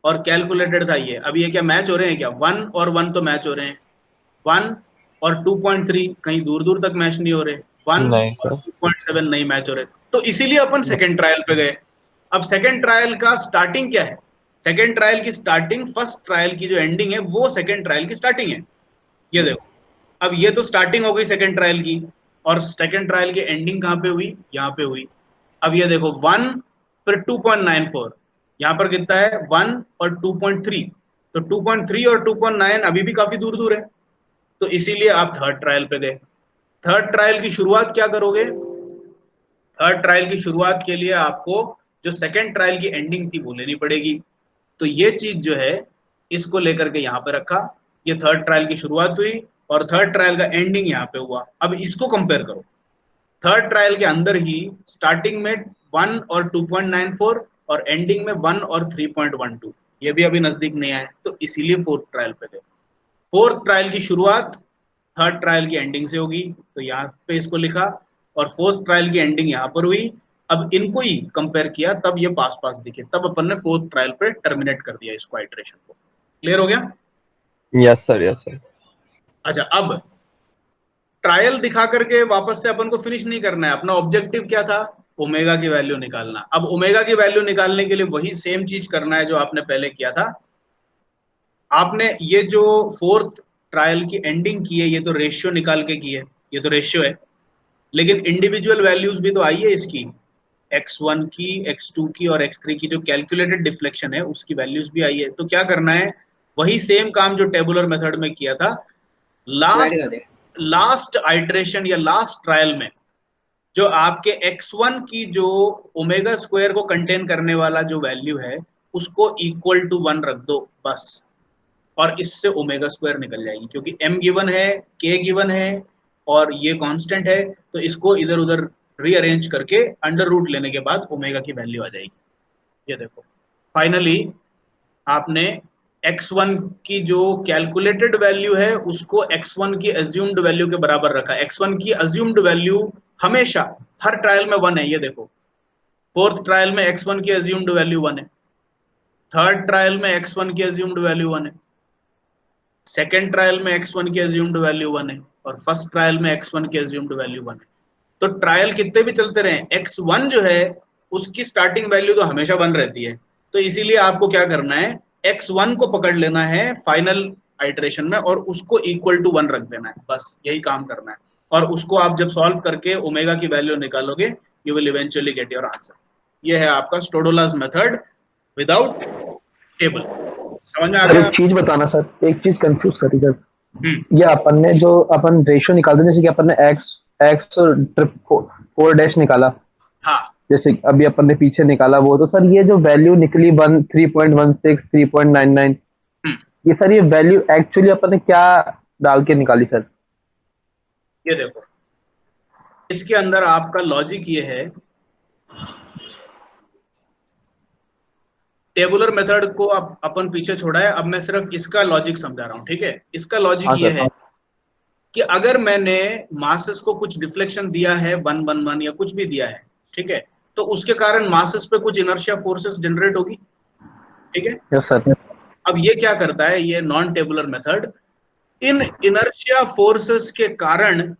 और कैलकुलेटेड था ये, अब ये क्या मैच हो रहे हैं क्या? 1 और 1 तो मैच हो रहे हैं, 1 और 2.3 कहीं दूर दूर तक मैच नहीं हो रहे, 1 और 2.7 नहीं मैच हो रहे, तो इसीलिए अपन सेकेंड ट्रायल पे गए। अब सेकेंड ट्रायल का स्टार्टिंग क्या है? सेकेंड ट्रायल की स्टार्टिंग फर्स्ट ट्रायल की जो एंडिंग है वो सेकेंड ट्रायल की स्टार्टिंग है। ये देखो, अब ये तो स्टार्टिंग हो गई सेकेंड ट्रायल की, और सेकेंड ट्रायल की एंडिंग कहां पे हुई? यहाँ पे हुई। अब ये देखो 1 फिर 2.94, यहाँ पर कितना है? 1 और 2.3, तो 2.3 और 2.9 अभी भी काफी दूर दूर है, तो इसीलिए आप थर्ड ट्रायल पे गए। थर्ड ट्रायल की शुरुआत क्या करोगे? थर्ड ट्रायल की शुरुआत के लिए आपको जो सेकेंड ट्रायल की एंडिंग थी वो लेनी पड़ेगी। तो ये चीज जो है इसको लेकर के यहाँ पे रखा, ये थर्ड ट्रायल की शुरुआत हुई और थर्ड ट्रायल का एंडिंग यहाँ पे हुआ। अब इसको कंपेयर करो, थर्ड ट्रायल के अंदर ही स्टार्टिंग में 1 और 2.94 और एंडिंग में 1 और 3.12, ये भी अभी नजदीक नहीं आए, तो इसीलिए फोर्थ ट्रायल पे गए। फोर्थ ट्रायल की शुरुआत थर्ड ट्रायल की एंडिंग से होगी, तो यहाँ पे इसको लिखा, और फोर्थ ट्रायल की एंडिंग यहाँ पर हुई। अब इनको ही कंपेयर किया, तब ये पास पास दिखे, तब अपन ने फोर्थ ट्रायल पे टर्मिनेट कर दिया इसको, आइटरेशन को। क्लियर हो गया? Yes sir, yes sir. अच्छा, अब ट्रायल दिखा करके वापस से अपन को फिनिश नहीं करना है। अपना ऑब्जेक्टिव क्या था? ओमेगा की वैल्यू निकालना। अब ओमेगा की वैल्यू निकालने के लिए वही सेम चीज करना है जो आपने पहले किया था। आपने ये जो फोर्थ ट्रायल की एंडिंग की है, ये तो रेशियो निकाल के की है, ये तो रेशियो है, लेकिन इंडिविजुअल वैल्यूज भी तो आई है इसकी, x1 की, x2 की और x3 की जो कैलकुलेटेड डिफ्लेक्शन है उसकी वैल्यूज भी आई है। तो क्या करना है? वही सेम काम जो टेबुलर मेथड में किया था, लास्ट आइटरेशन या लास्ट ट्रायल में जो आपके x1 की जो ओमेगा स्क्वायर को कंटेन करने वाला जो वैल्यू है उसको इक्वल टू 1 रख दो बस, और इससे ओमेगा स्क्वायर निकल जाएगी, क्योंकि m गिवन है, k गिवन है और ये कांस्टेंट है, तो इसको इधर उधर रीअरेंज करके अंडर रूट लेने के बाद ओमेगा की वैल्यू आ जाएगी। ये देखो, फाइनली आपने x1 की जो कैलकुलेटेड वैल्यू है उसको x1 की अज्यूम्ड वैल्यू के बराबर रखा। x1 की अज्यूम्ड वैल्यू हमेशा हर ट्रायल में 1 है, ये देखो फोर्थ ट्रायल में x1 की अज्यूम्ड वैल्यू 1 है, थर्ड ट्रायल में x1 की अज्यूम्ड वैल्यू 1 है, सेकेंड ट्रायल में x1 की अज्यूम्ड वैल्यू 1 है, और फर्स्ट ट्रायल में x1 की अज्यूम्ड वैल्यू 1 है। तो ट्रायल कितने भी चलते रहे, x1 जो है उसकी स्टार्टिंग वैल्यू तो हमेशा 1 रहती है, तो इसीलिए आपको क्या करना है? x1 को पकड़ लेना है फाइनल आइटरेशन में और उसको इक्वल टू 1 रख देना है, बस यही काम करना है। और उसको आप जब सॉल्व करके ओमेगा की वैल्यू निकालोगे, you will eventually get your answer. ये है आपका स्टोडोलास मेथड विदाउट टेबल। समझ में आ गया? एक चीज बताना सर, एक चीज कंफ्यूज करी सर। ये अपन ने जो अपन रेशियो निकालते हैं, जैसे कि अपन ने एक्स और ट्रिप 4 डैश निकाला, हाँ, जैसे अभी अपन ने पीछे निकाला वो, तो सर ये जो वैल्यू निकली 3.16 3.99, ये सर ये वैल्यू एक्चुअली अपन ने क्या डाल के निकाली सर? ये देखो, इसके अंदर आपका लॉजिक ये है टेबुलर मेथड को अपन पीछे छोड़ा है, अब मैं सिर्फ इसका लॉजिक समझा रहा हूँ, ठीक है। इसका लॉजिक हाँ ये सर, है कि अगर मैंने मासेस को कुछ डिफ्लेक्शन दिया है 111 या कुछ भी दिया है, ठीक है, तो उसके कारण मासेस पे कुछ इनर्शिया फोर्सेस जनरेट होगी, ठीक है। Yes sir. अब ये क्या करता है, ये non tabular method in inertia forces के कारण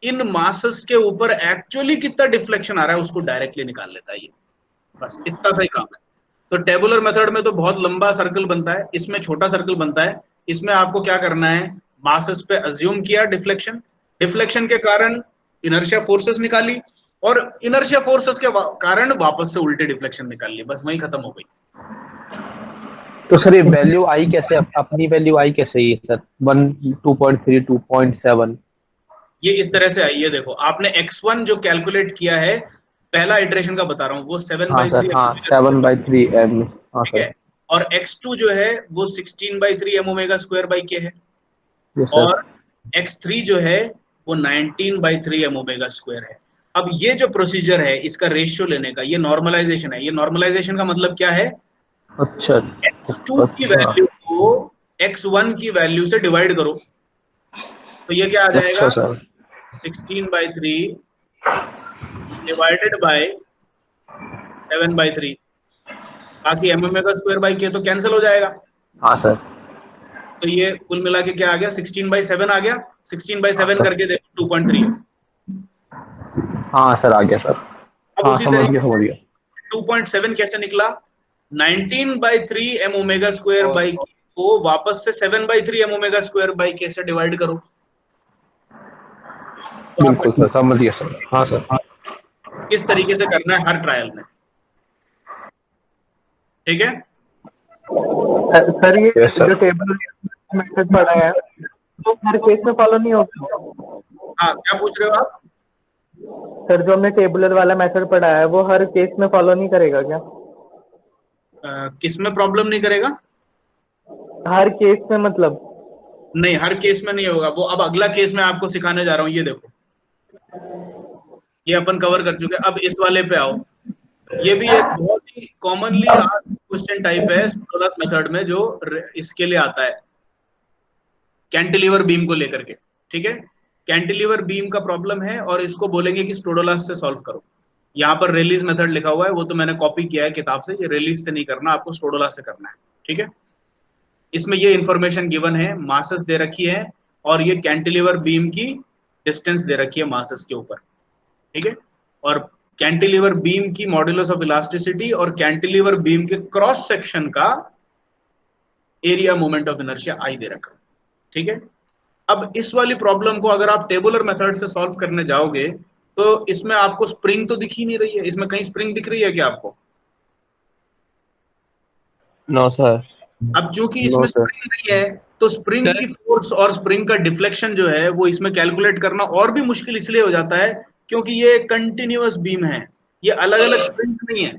इन मासेस के ऊपर एक्चुअली कितना डिफ्लेक्शन आ रहा है उसको डायरेक्टली निकाल लेता है ये, बस इतना सा ही काम है। तो टेबुलर मेथड में तो बहुत लंबा सर्कल बनता है, इसमें छोटा सर्कल बनता है। इसमें आपको क्या करना है, मासेस पे अज्यूम किया डिफ्लेक्शन, डिफ्लेक्शन के कारण इनर्शिया फोर्सेस निकाली और इनर्शिया फोर्सेस के कारण वापस से उल्टे डिफ्लेक्शन निकाल ली, बस वही खत्म हो गई। तो सर ये वैल्यू आई कैसे, अपनी वैल्यू आई कैसे है सर? 1, 2.3, 2.7? ये इस तरह से आई है, देखो आपने x1 जो कैलकुलेट किया है, पहला इटरेशन का बता रहा हूँ, वो 7/3 हाँ 7/3 m। हाँ ठीक है, सर। और x2 जो है वो 16/3 m ओमेगा स्क्वायर बाई के है, यस सर। और x3 जो है वो 19/3 m ओमेगा स्क्वायर है। अब ये जो प्रोसीजर है इसका रेशियो लेने का, ये नॉर्मलाइजेशन है। ये नॉर्मलाइजेशन का मतलब क्या है, अच्छा x2 की वैल्यू को x1 की वैल्यू से डिवाइड करो, तो ये क्या आ जाएगा, अच्छा सर। 16/3 डिवाइडेड बाय 7/3, बाकी m ओमेगा स्क्वायर बाई के तो कैंसिल हो जाएगा। हाँ सर। तो ये कुल मिला के क्या आ गया, 16/7 आ गया। 16/7 करके देखो 2.3 है। हाँ सर आ गया सर। अब हाँ उसी समझ तरीके गया। 2.7 कैसे निकला, 19/3 m ओमेगा स्क्वायर बाई के को वापस से 7/3 m ओमेगा स्क्वायर बाई के से डिवाइड करो, तो बिल्कुल सर, समझ गया सर। हाँ सर। इस तरीके से करना है हर ट्रायल में, ठीक है। सर ये Yes, sir. जो टेबल मेथड पढ़ा है तो हर केस में फॉलो नहीं होगा? हाँ, क्या पूछ रहे हो आप? सर जो हमने टेबुलर वाला मेथड पढ़ा है वो हर केस में फॉलो नहीं करेगा क्या? किस में प्रॉब्लम नहीं करेगा? हर केस में मतलब? नहीं, हर केस में नहीं होगा वो। अब अगला केस मैं आपको सिखाने जा रहा हूँ, ये देखो, ये अपन कवर कर चुके हैं। अब इस वाले पे आओ, ये भी एक बहुत ही कॉमनली क्वेश्चन टाइप है स्टोडोलास मेथड में, जो इसके लिए आता है कैंटिलीवर बीम को लेकर के, ठीक है। कैंटिलीवर बीम का प्रॉब्लम है और इसको बोलेंगे कि स्टोडोलास से सॉल्व करो। यहाँ पर रिलीज मेथड लिखा हुआ है, वो तो मैंने कॉपी किया है किताब से, ये रिलीज से नहीं करना, आपको स्टोडोलास से करना है, ठीक है। इसमें ये इंफॉर्मेशन गिवन है, मासेस दे रखी है और ये कैंटिलीवर बीम की डिस्टेंस दे रखी है मासेस के ऊपर, ठीक है। और कैंटिलीवर बीम की मॉड्यूलस ऑफ इलास्टिसिटी और कैंटिलीवर बीम के क्रॉस सेक्शन का area moment of inertia I दे रखा, ठीक है। अब इस वाली प्रॉब्लम को अगर आप टेबुलर मेथड से सॉल्व करने जाओगे तो इसमें आपको स्प्रिंग तो दिख ही नहीं रही है। इसमें कहीं स्प्रिंग दिख रही है क्या आपको? No sir. अब चूंकि इसमें स्प्रिंग नहीं है तो स्प्रिंग की फोर्स और स्प्रिंग का डिफ्लेक्शन जो है वो इसमें कैलकुलेट करना और भी मुश्किल इसलिए हो जाता है क्योंकि ये कंटिन्यूअस बीम है, ये अलग अलग स्प्रिंग नहीं है।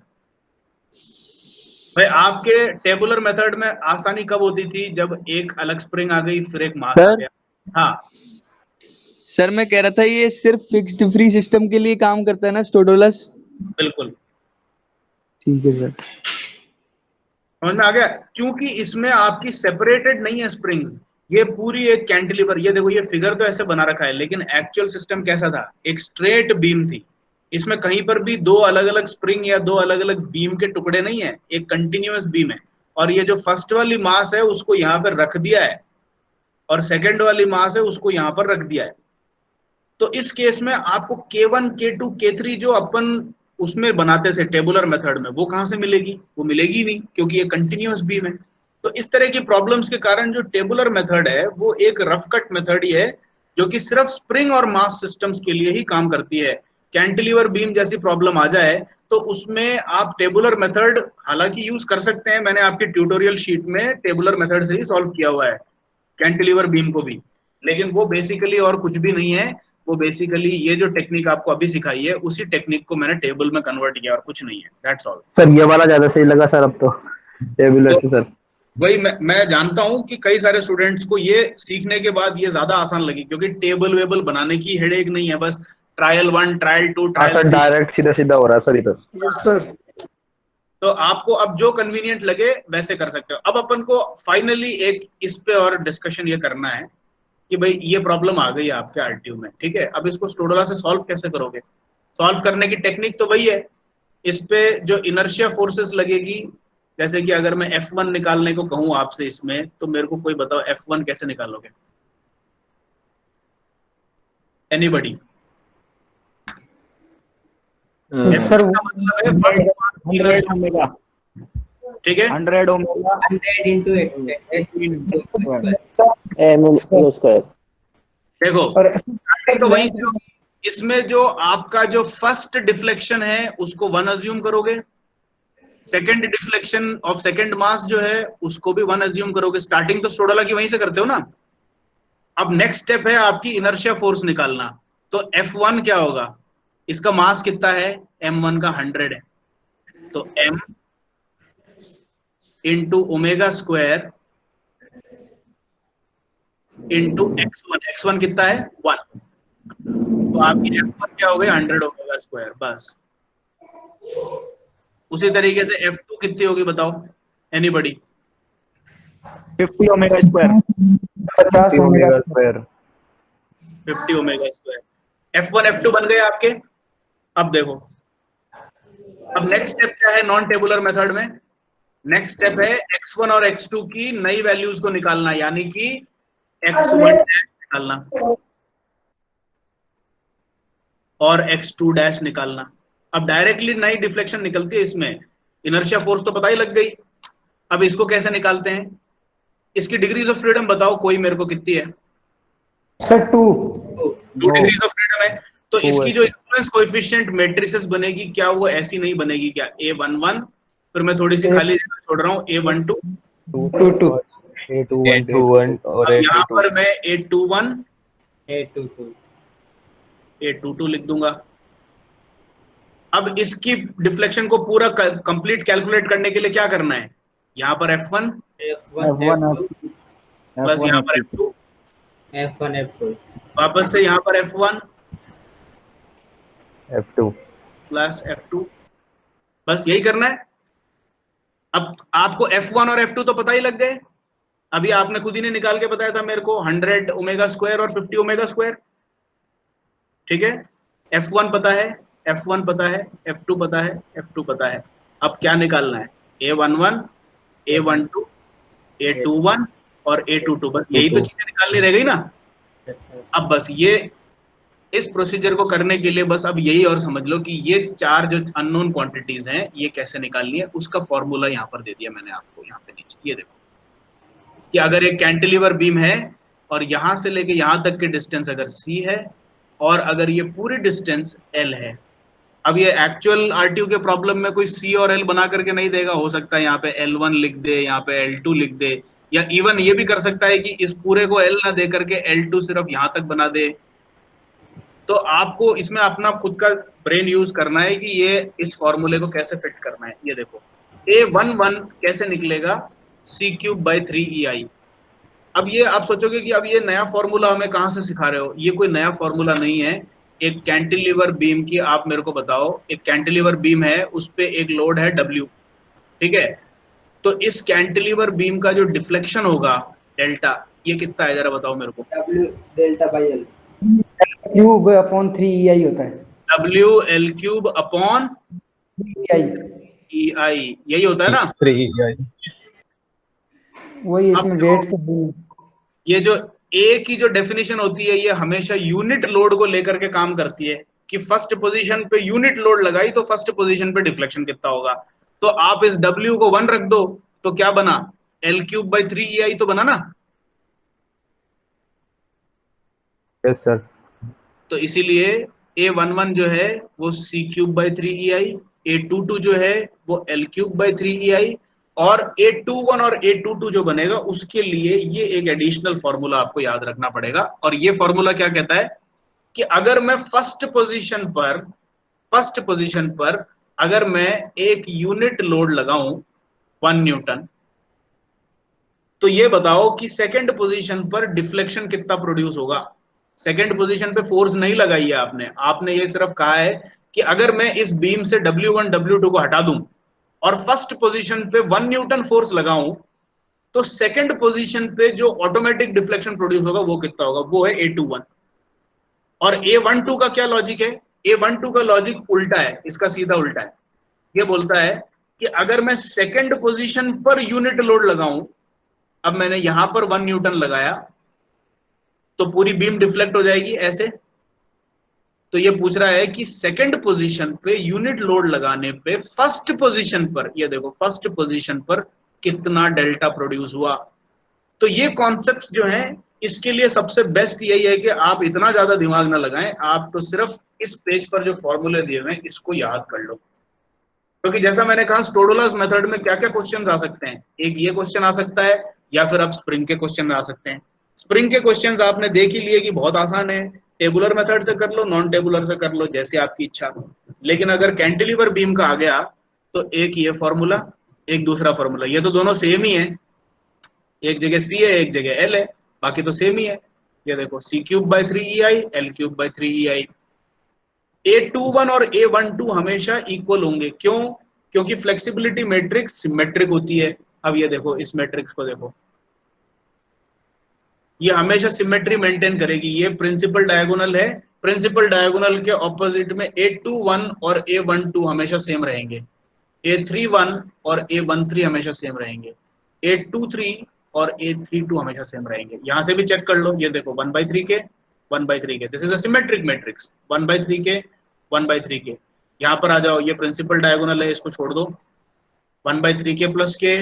भाई आपके टेबुलर मेथड में आसानी कब होती थी, जब एक अलग स्प्रिंग आ गई फिर एक मास आ गया। हाँ सर मैं कह रहा था ये सिर्फ फिक्स्ड फ्री सिस्टम के लिए काम करता है ना स्टोडोलस? बिल्कुल ठीक है सर, समझ में आ गया। क्योंकि इसमें आपकी सेपरेटेड नहीं है स्प्रिंग्स, ये पूरी एक कैंटिलीवर, ये देखो ये फिगर तो ऐसे बना रखा है लेकिन एक्चुअल सिस्टम कैसा था, एक स्ट्रेट बीम थी। इसमें कहीं पर भी दो अलग अलग स्प्रिंग या दो अलग अलग बीम के टुकड़े नहीं है, एक कंटिन्यूअस बीम है। और ये जो फर्स्ट वाली मास है उसको यहाँ पर रख दिया है और सेकेंड वाली मास है उसको यहाँ पर रख दिया है। तो इस केस में आपको K1, K2, K3 जो अपन उसमें बनाते थे टेबुलर मेथड में, वो कहां से मिलेगी? वो मिलेगी नहीं क्योंकि ये कंटिन्यूअस बीम है। तो इस तरह की प्रॉब्लम्स के कारण जो टेबुलर मेथड है वो एक रफ कट मेथड ही है जो कि सिर्फ स्प्रिंग और मास सिस्टम्स के लिए ही काम करती है। कैंटिलीवर बीम जैसी प्रॉब्लम आ जाए तो उसमें आप टेबुलर मेथड हालांकि यूज कर सकते हैं, मैंने आपकी ट्यूटोरियल शीट में टेबुलर मेथड से ही सॉल्व किया हुआ है कैंटिलीवर बीम को भी, लेकिन वो बेसिकली और कुछ भी नहीं है। वो बेसिकली ये जो टेक्निक आपको अभी सिखाई है उसी टेक्निक को मैंने टेबल में कन्वर्ट किया और कुछ नहीं है, दैट्स ऑल। सर ये वाला ज्यादा सही लगा सर, अब तो टेबुलर से सर। वही मैं जानता हूं कि कई सारे स्टूडेंट्स को ये सीखने के बाद ये ज्यादा आसान लगी क्योंकि टेबल वेबल बनाने की हेडेक नहीं है, बस ट्रायल 1, ट्रायल 2, ट्रायल 3। डायरेक्ट सीधा सीधा हो रहा है सर इधर। तो आपको अब जो कन्वीनियंट लगे वैसे कर सकते हो। अब अपन को फाइनली एक इस पे और डिस्कशन ये करना है कि भाई ये प्रॉब्लम आ गई है आपके आरटीयू में, ठीक है, अब इसको स्टोडोला से सॉल्व कैसे करोगे? सॉल्व करने की टेक्निक तो वही है, इस पे जो इनर्शिया फोर्सेस लगेगी, जैसे कि अगर मैं F1 निकालने को कहूं आपसे इसमें, तो मेरे को कोई बताओ F1 कैसे निकालोगे? एनीबडी? सर मतलब है फर्स्ट पास इनर्शिया, ठीक है, 100 ओमेगा 100 into देखो तो वही से होगी। इसमें जो आपका जो फर्स्ट डिफ्लेक्शन है उसको 1 अज्यूम करोगे, सेकंड डिफ्लेक्शन ऑफ सेकंड मास जो है उसको भी 1 अज्यूम करोगे। स्टार्टिंग तो स्टोडोला की वहीं से करते हो ना। अब नेक्स्ट स्टेप है आपकी इनर्शिया फोर्स निकालना। तो F1 क्या होगा? इसका मास कितना है? M1 का 100 है, तो M into omega square into x1 कितना है? 1। तो आपकी F1 क्या हो गई? 100 ओमेगा स्क्वायर, बस। उसी तरीके से F2 कितनी होगी बताओ anybody? 50 omega square, 50 omega square, 50 omega square. F1 F2 बन गए आपके। अब देखो, अब नेक्स्ट स्टेप क्या है नॉन टेबुलर मेथड में? नेक्स्ट स्टेप है x1 और x2 की नई वैल्यूज को निकालना, यानी कि x1 डैश निकालना और x2 डैश निकालना। अब डायरेक्टली नई डिफ्लेक्शन निकलती है इसमें, इनर्शिया फोर्स तो पता ही लग गई। अब इसको कैसे निकालते हैं? इसकी डिग्रीज ऑफ फ्रीडम बताओ कोई मेरे को, कितनी है? सर 2 डिग्रीज ऑफ फ्रीडम है। तो इसकी जो इन्फ्लुएंस कोएफिशिएंट मैट्रिसेस बनेगी, क्या वो ऐसी नहीं बनेगी क्या? A11, फिर मैं थोड़ी सी खाली जगह छोड़ रहा हूँ, A12, A21 और अब यहाँ A22। पर मैं A21 A22 A22 लिख दूंगा। अब इसकी डिफ्लेक्शन को पूरा कंप्लीट कैलकुलेट करने के लिए क्या करना है? यहाँ पर F1 प्लस यहाँ पर F2, वापस से यहाँ पर F1 F2 प्लस F2, बस यही करना है। अब आपको F1 और F2 तो पता ही लग गए, अभी आपने खुद ही ने निकाल के बताया था मेरे को, 100 ओमेगा स्क्वायर और 50 ओमेगा स्क्वायर, ठीक है। F1 पता है, F1 पता है, F2 पता है, F2 पता है। अब क्या निकालना है? A11, A12, A21 और A22, बस यही तो चीजें निकालनी रह गई ना। अब बस ये इस प्रोसीजर को करने के लिए बस अब यही और समझ लो कि ये 4 जो अननोन क्वांटिटीज हैं ये कैसे निकालनी है, उसका फॉर्मूला यहाँ पर दे दिया मैंने आपको। यहाँ पे नीचे ये देखो कि अगर एक कैंटिलीवर बीम है और यहाँ से लेके यहाँ तक की डिस्टेंस अगर C है और अगर ये पूरी डिस्टेंस L है। अब ये एक्चुअल आरटीयू के प्रॉब्लम में कोई C और L बना करके नहीं देगा, हो सकता है यहाँ पे L1 लिख दे, यहाँ पे L2 लिख दे, या इवन ये भी कर सकता है कि इस पूरे को L ना दे करके L2 सिर्फ यहाँ तक बना दे। तो आपको इसमें अपना खुद का ब्रेन यूज करना है कि ये इस फॉर्मूले को कैसे फिट करना है। ये देखो A11 कैसे निकलेगा? C³/3EI। अब ये आप सोचोगे कि अब ये नया फॉर्मूला हमें कहाँ से सिखा रहे हो? ये कोई नया फॉर्मूला नहीं है। एक कैंटिलीवर बीम की आप मेरे को बताओ, एक कैंटिलीवर बीम है, उस पे एक लोड है W, ठीक है। तो इस कैंटिलीवर बीम का जो डिफ्लेक्शन होगा डेल्टा, ये कितना है जरा बताओ मेरे को? W डेल्टा/L L3/3EI होता है। W/3EI यही होता है ना? 3EI वही इसमें वेट तो ये जो A की जो डेफिनेशन होती है ये हमेशा यूनिट लोड को लेकर के काम करती है कि फर्स्ट पोजीशन पे यूनिट लोड लगाई तो फर्स्ट पोजीशन पे डिफ्लेक्शन कितना होगा। तो आप इस W को 1 रख दो तो क्या बना? L³/3EI तो बना ना। Yes sir. तो इसीलिए A11 जो है वो C³/3EI, A22 जो है वो L³/3EI, और A21 और A22 जो बनेगा उसके लिए ये एक एडिशनल फॉर्मूला आपको याद रखना पड़ेगा। और ये फॉर्मूला क्या कहता है कि अगर मैं फर्स्ट पोजीशन पर अगर मैं एक यूनिट लोड लगाऊं 1 न्यूटन, तो ये बताओ कि सेकंड पोजीशन पर डिफ्लेक्शन कितना प्रोड्यूस होगा। सेकंड पोजीशन पे फोर्स नहीं लगाई है आपने ये सिर्फ कहा है कि अगर मैं इस बीम से W1 W2 को हटा दूं और फर्स्ट पोजीशन पे 1 न्यूटन फोर्स लगाऊं तो सेकंड पोजीशन पे जो ऑटोमेटिक डिफ्लेक्शन प्रोड्यूस होगा वो कितना होगा, वो है A21। और A12 का क्या लॉजिक है, A12 का लॉजिक उल्टा है, इसका सीधा उल्टा है। ये बोलता है कि अगर मैं second position per unit load लगाऊं, अब मैंने यहां पर 1 न्यूटन लगाया तो पूरी बीम डिफ्लेक्ट हो जाएगी ऐसे। तो ये पूछ रहा है कि सेकंड पोजीशन पे यूनिट लोड लगाने पे फर्स्ट पोजीशन पर, ये देखो फर्स्ट पोजीशन पर कितना डेल्टा प्रोड्यूस हुआ। तो ये कॉन्सेप्ट्स जो हैं, इसके लिए सबसे बेस्ट यही है कि आप इतना ज्यादा दिमाग ना लगाएं, आप तो सिर्फ इस पेज पर जो फॉर्मूले दिए हुए हैं इसको याद कर लो। क्योंकि जैसा मैंने कहा स्टोडोलास मेथड में क्या क्या क्वेश्चन आ सकते हैं, एक ये क्वेश्चन आ सकता है, या फिर आप स्प्रिंग के क्वेश्चन आ सकते हैं। स्प्रिंग के क्वेश्चंस आपने देख ही लिए कि बहुत आसान है, टेबुलर मेथड से कर लो, नॉन टेबुलर से कर लो, जैसे आपकी इच्छा। लेकिन अगर कैंटिलीवर बीम का आ गया तो एक ये फॉर्मूला, एक दूसरा फॉर्मूला, ये तो दोनों सेम ही है, एक जगह C है एक जगह L है, बाकी तो सेम ही है। ये देखो C³/3EI L³/3EI। A21 और A12 हमेशा इक्वल होंगे, क्यों? क्योंकि फ्लेक्सिबिलिटी मैट्रिक्स सिमेट्रिक होती है। अब ये देखो इस मैट्रिक्स को देखो, ये हमेशा सिमेट्री मेंटेन करेगी। ये प्रिंसिपल डायगोनल है, प्रिंसिपल डायगोनल के ऑपोजिट में A21 और A12 हमेशा सेम रहेंगे, A31 और A13 हमेशा सेम रहेंगे, A23 और A32 हमेशा सेम रहेंगे। यहां से भी चेक कर लो, ये देखो 1/3 के 1/3 के, this is a symmetric matrix. 1/3 के 1/3 के, यहाँ पर आ जाओ, ये प्रिंसिपल डायगोनल है, इसको छोड़ दो, 1/3 के प्लस के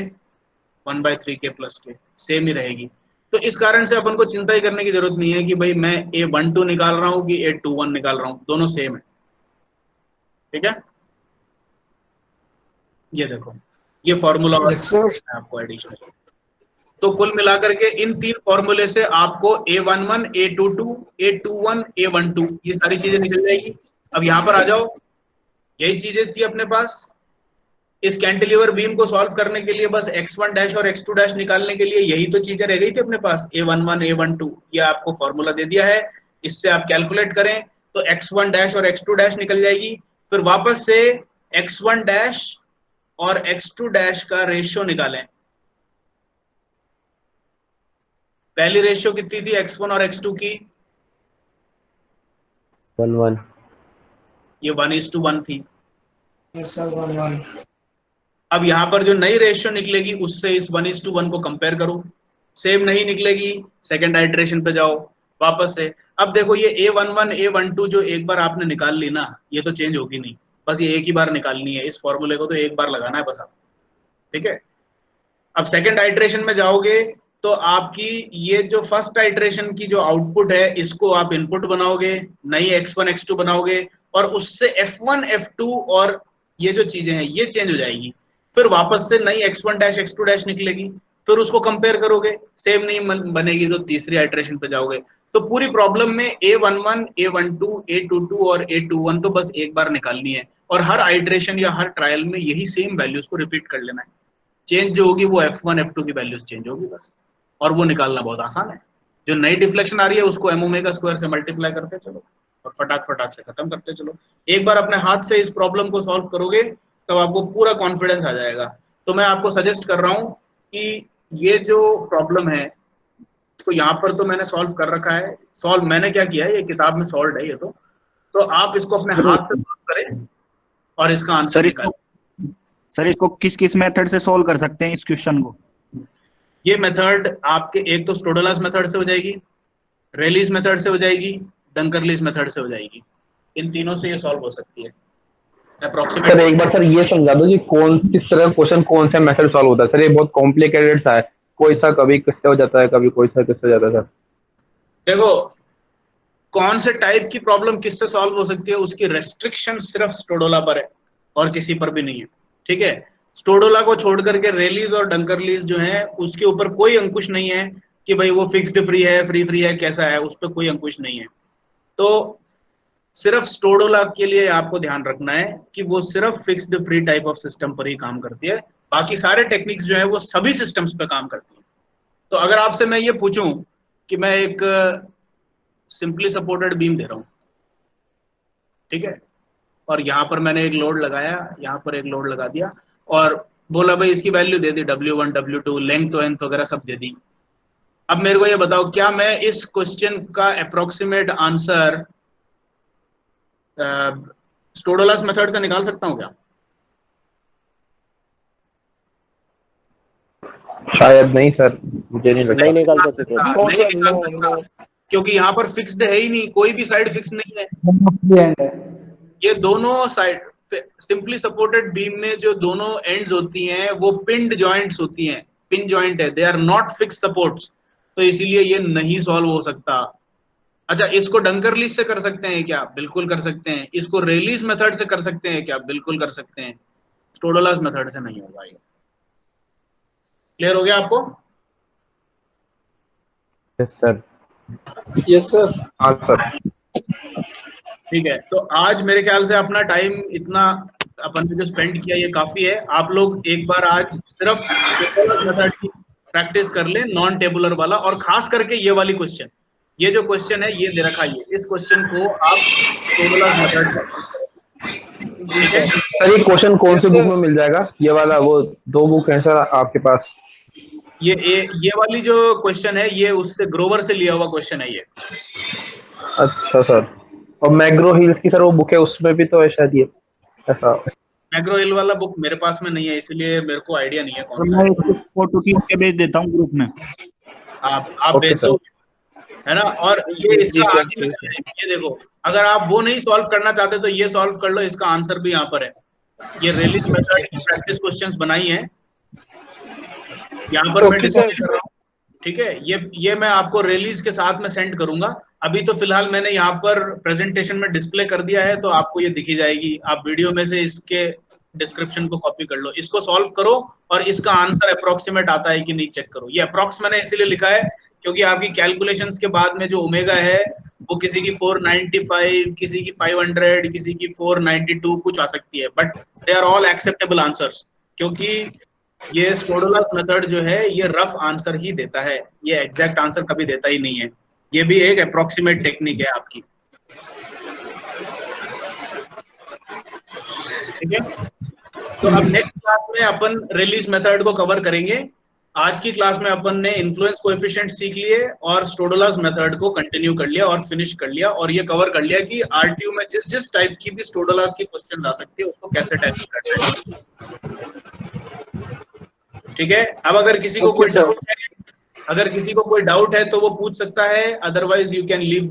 1/3 के प्लस के, सेम ही रहेगी। तो इस कारण से अपन को चिंता ही करने की जरूरत नहीं है कि भाई मैं A12 निकाल रहा हूँ कि A21 निकाल रहा हूँ, दोनों सेम है। ठीक है, ये देखो ये फॉर्मूला आपको एडिशनल। तो कुल मिलाकर के इन तीन फॉर्मूले से आपको A11 A22 A21 A12 ये सारी चीजें निकल जाएगी। अब यहाँ पर आ जाओ, यही चीजें थी अपने पास। इस कैंटिलीवर बीम को सॉल्व करने के लिए बस x1 डैश और x2 डैश निकालने के लिए यही तो चीजें रह गई थी अपने पास, A11 A12, ये आपको फॉर्मूला दे दिया है, इससे आप कैलकुलेट करें तो x1 डैश और x2 डैश निकल जाएगी। फिर वापस से x1 डैश और x2 डैश का रेशियो निकालें। पहली रेशियो कितनी थी x1 और x2 की? 1:1। ये 1:1 थी। Yes sir, 1:1. अब यहाँ पर जो नई रेशियो निकलेगी उससे इस 1:1 को कंपेयर करो, सेम नहीं निकलेगी, सेकंड आइटरेशन पे जाओ वापस से। अब देखो ये A11 A12 जो एक बार आपने निकाल ली ना, ये तो चेंज होगी नहीं, बस ये एक ही बार निकालनी है, इस फॉर्मूले को तो एक बार लगाना है बस आप। ठीक है, अब सेकंड आइटरेशन में जाओगे तो आपकी ये जो फर्स्ट आइटरेशन की जो आउटपुट है इसको आप इनपुट बनाओगे, नई x1 x2 बनाओगे, और उससे f1 f2 और ये जो चीजें हैं ये चेंज हो जाएगी। फिर वापस से नई x1 डैश x2 डैश निकलेगी, फिर उसको कंपेयर करोगे, सेम नहीं बनेगी तो तीसरी आइटरेशन पे जाओगे। तो पूरी प्रॉब्लम में A11 A12 A22 और A21 तो बस एक बार निकालनी है, और हर आइटरेशन या हर ट्रायल में यही सेम वैल्यूज को रिपीट कर लेना है। चेंज जो होगी वो f1 f2 की वैल्यूज चेंज होगी बस, और वो निकालना बहुत आसान है। जो नई डिफ्लेक्शन आ रही है उसको m⍵² से मल्टीप्लाई करते चलो और फटाक से खत्म करते चलो। एक बार अपने हाथ से इस प्रॉब्लम को सॉल्व करोगे तब आपको पूरा कॉन्फिडेंस आ जाएगा। तो मैं आपको सजेस्ट कर रहा हूँ कि ये जो प्रॉब्लम है इसको यहाँ पर तो मैंने सॉल्व कर रखा है, सॉल्व मैंने क्या किया है, ये किताब में सॉल्व है ये तो आप इसको अपने हाथ से सॉल्व करें और इसका आंसर निकालें। सर इसको किस किस मेथड से सॉल्व कर सकते हैं इस क्वेश्चन को? ये मेथड आपके एक तो स्टोडोलास मेथड से हो जाएगी, रेलीज मेथड से हो जाएगी, डंकरलीज मेथड से हो जाएगी, इन तीनों से ये सॉल्व हो सकती है अप्रोक्सीमेट। सर एक बार सर ये समझा दो कि कौन किस तरह क्वेश्चन कौन सा मेथड सॉल्व होता है। सर ये बहुत कॉम्प्लिकेटेड सा है, कोई सा कभी किससे हो जाता है, कभी कोई सा किससे हो जाता है। सर देखो कौन से टाइप की प्रॉब्लम किससे सॉल्व हो सकती है उसकी रेस्ट्रिक्शन सिर्फ स्टोडोला पर है और किसी पर भी नहीं है। ठीक है, स्टोडोला को छोड़ करके रेलीज और डंकरलीज जो है उसके ऊपर कोई अंकुश नहीं है कि भाई वो फिक्स्ड फ्री है, फ्री है, कैसा है, उस पर कोई अंकुश नहीं है। तो सिर्फ स्टोडोला के लिए आपको ध्यान रखना है कि वो सिर्फ fixed free type of system पर ही काम करती है, बाकी सारे टेक्निक्स जो है वो सभी सिस्टम्स पे काम करती है। तो अगर आपसे मैं ये पूछूं कि मैं एक सिंपली सपोर्टेड बीम दे रहा हूं, ठीक है, और यहाँ पर मैंने एक लोड लगाया, यहाँ पर एक लोड लगा दिया, और बोला भाई इसकी वैल्यू दे दी W1 W2 लेंथ वगैरह सब दे दी। अब मेरे को ये बताओ, क्या मैं इस क्वेश्चन का अप्रोक्सीमेट आंसर स्टोडोलास मेथड से निकाल सकता हूँ क्या? शायद नहीं सर, मुझे नहीं लगता। नहीं निकाल सकते थे। नहीं निकाल सकता, क्योंकि यहाँ पर फिक्स्ड है ही नहीं, कोई भी साइड फिक्स नहीं है। ये दोनों साइड सिंपली सपोर्टेड बीम में जो दोनों एंड्स होती हैं वो पिन्ड जॉइंट्स होती हैं, पिन जॉइंट है, they are not fix supports, तो इसीलिए ये नहीं सॉल्व हो सकता। अच्छा, इसको डंकरलीस से कर सकते हैं क्या? बिल्कुल कर सकते हैं। इसको रेलीस मेथड से कर सकते हैं क्या? बिल्कुल कर सकते हैं। स्टोडोलास मेथड से नहीं होगा ये। क्लियर हो गया आपको? Yes sir. Yes sir. हाँ सर। ठीक है, तो आज मेरे ख्याल से अपना टाइम इतना अपन ने जो स्पेंड किया ये काफी है। आप लोग एक बार आज सिर्फ स्टोडोलास मेथड की प्रैक्टिस कर ले, नॉन टेबुलर वाला, और खास करके ये वाली क्वेश्चन, ये जो क्वेश्चन है ये दे रखा है, इस क्वेश्चन को आप स्टोडोलास मेथड सर ये क्वेश्चन कौन से बुक में मिल जाएगा? ये वाला, वो 2 बुक है सर आपके पास? ये वाली जो क्वेश्चन है ये उससे ग्रोवर से लिया हुआ क्वेश्चन है ये। अच्छा सर। और मैग्रो हिल्स की सर वो बुक है, उसमें भी तो है शायद ये ऐसा। मैग्रो हिल वाला बुक मेरे पास में नहीं है, इसलिए मेरे को आइडिया नहीं है कौन सा। मैं फोटो खींच के भेज देता हूँ ग्रुप में। आप भेज दो, है ना। और ये इसका आगे ये देखो, अगर आप वो नहीं सॉल्व करना चाहते तो ये सॉल्व कर लो, इसका आंसर भी यहाँ पर है। ये रेलिस मेथड की प्रैक्टिस क्वेश्चंस बनाई हैं यहाँ पर मैं डिस्कस कर रहा हूँ, ठीक है। ये मैं आपको रेलीज के साथ में सेंड करूंगा। अभी तो फिलहाल मैंने यहाँ पर प्रेजेंटेशन में डिस्प्ले कर दिया है, तो आपको ये दिखी जाएगी। आप वीडियो में से इसके डिस्क्रिप्शन को कॉपी कर लो, इसको सॉल्व करो और इसका आंसर अप्रोक्सीमेट आता है कि नहीं चेक करो। ये अप्रोक्स मैंने इसीलिए लिखा है क्योंकि आपकी कैलकुलेशंस के बाद में जो ओमेगा है वो किसी की 495, किसी की 500, किसी की 492 कुछ आ सकती है, but they are all acceptable answers, क्योंकि ये स्टोडोलास मेथड जो है ये रफ आंसर ही देता है, ये एग्जैक्ट आंसर कभी देता ही नहीं है। ये भी एक अप्रोक्सीमेट टेक्निक है आपकी, ठीक है। तो अब नेक्स्ट क्लास में अपन रिलीज मेथड को कवर करेंगे। आज की क्लास में अपन ने इन्फ्लुएंस कोएफिशिएंट सीख लिए और स्टोडोलास मेथड को कंटिन्यू कर लिया और फिनिश कर लिया, और ये कवर कर लिया कि आरटीयू में जिस टाइप की भी स्टोडोलास की क्वेश्चन आ सकती है उसको कैसे टैकल करना है, ठीक है। अब अगर किसी को कोई डाउट है तो वो पूछ सकता है, अदरवाइज यू कैन लीव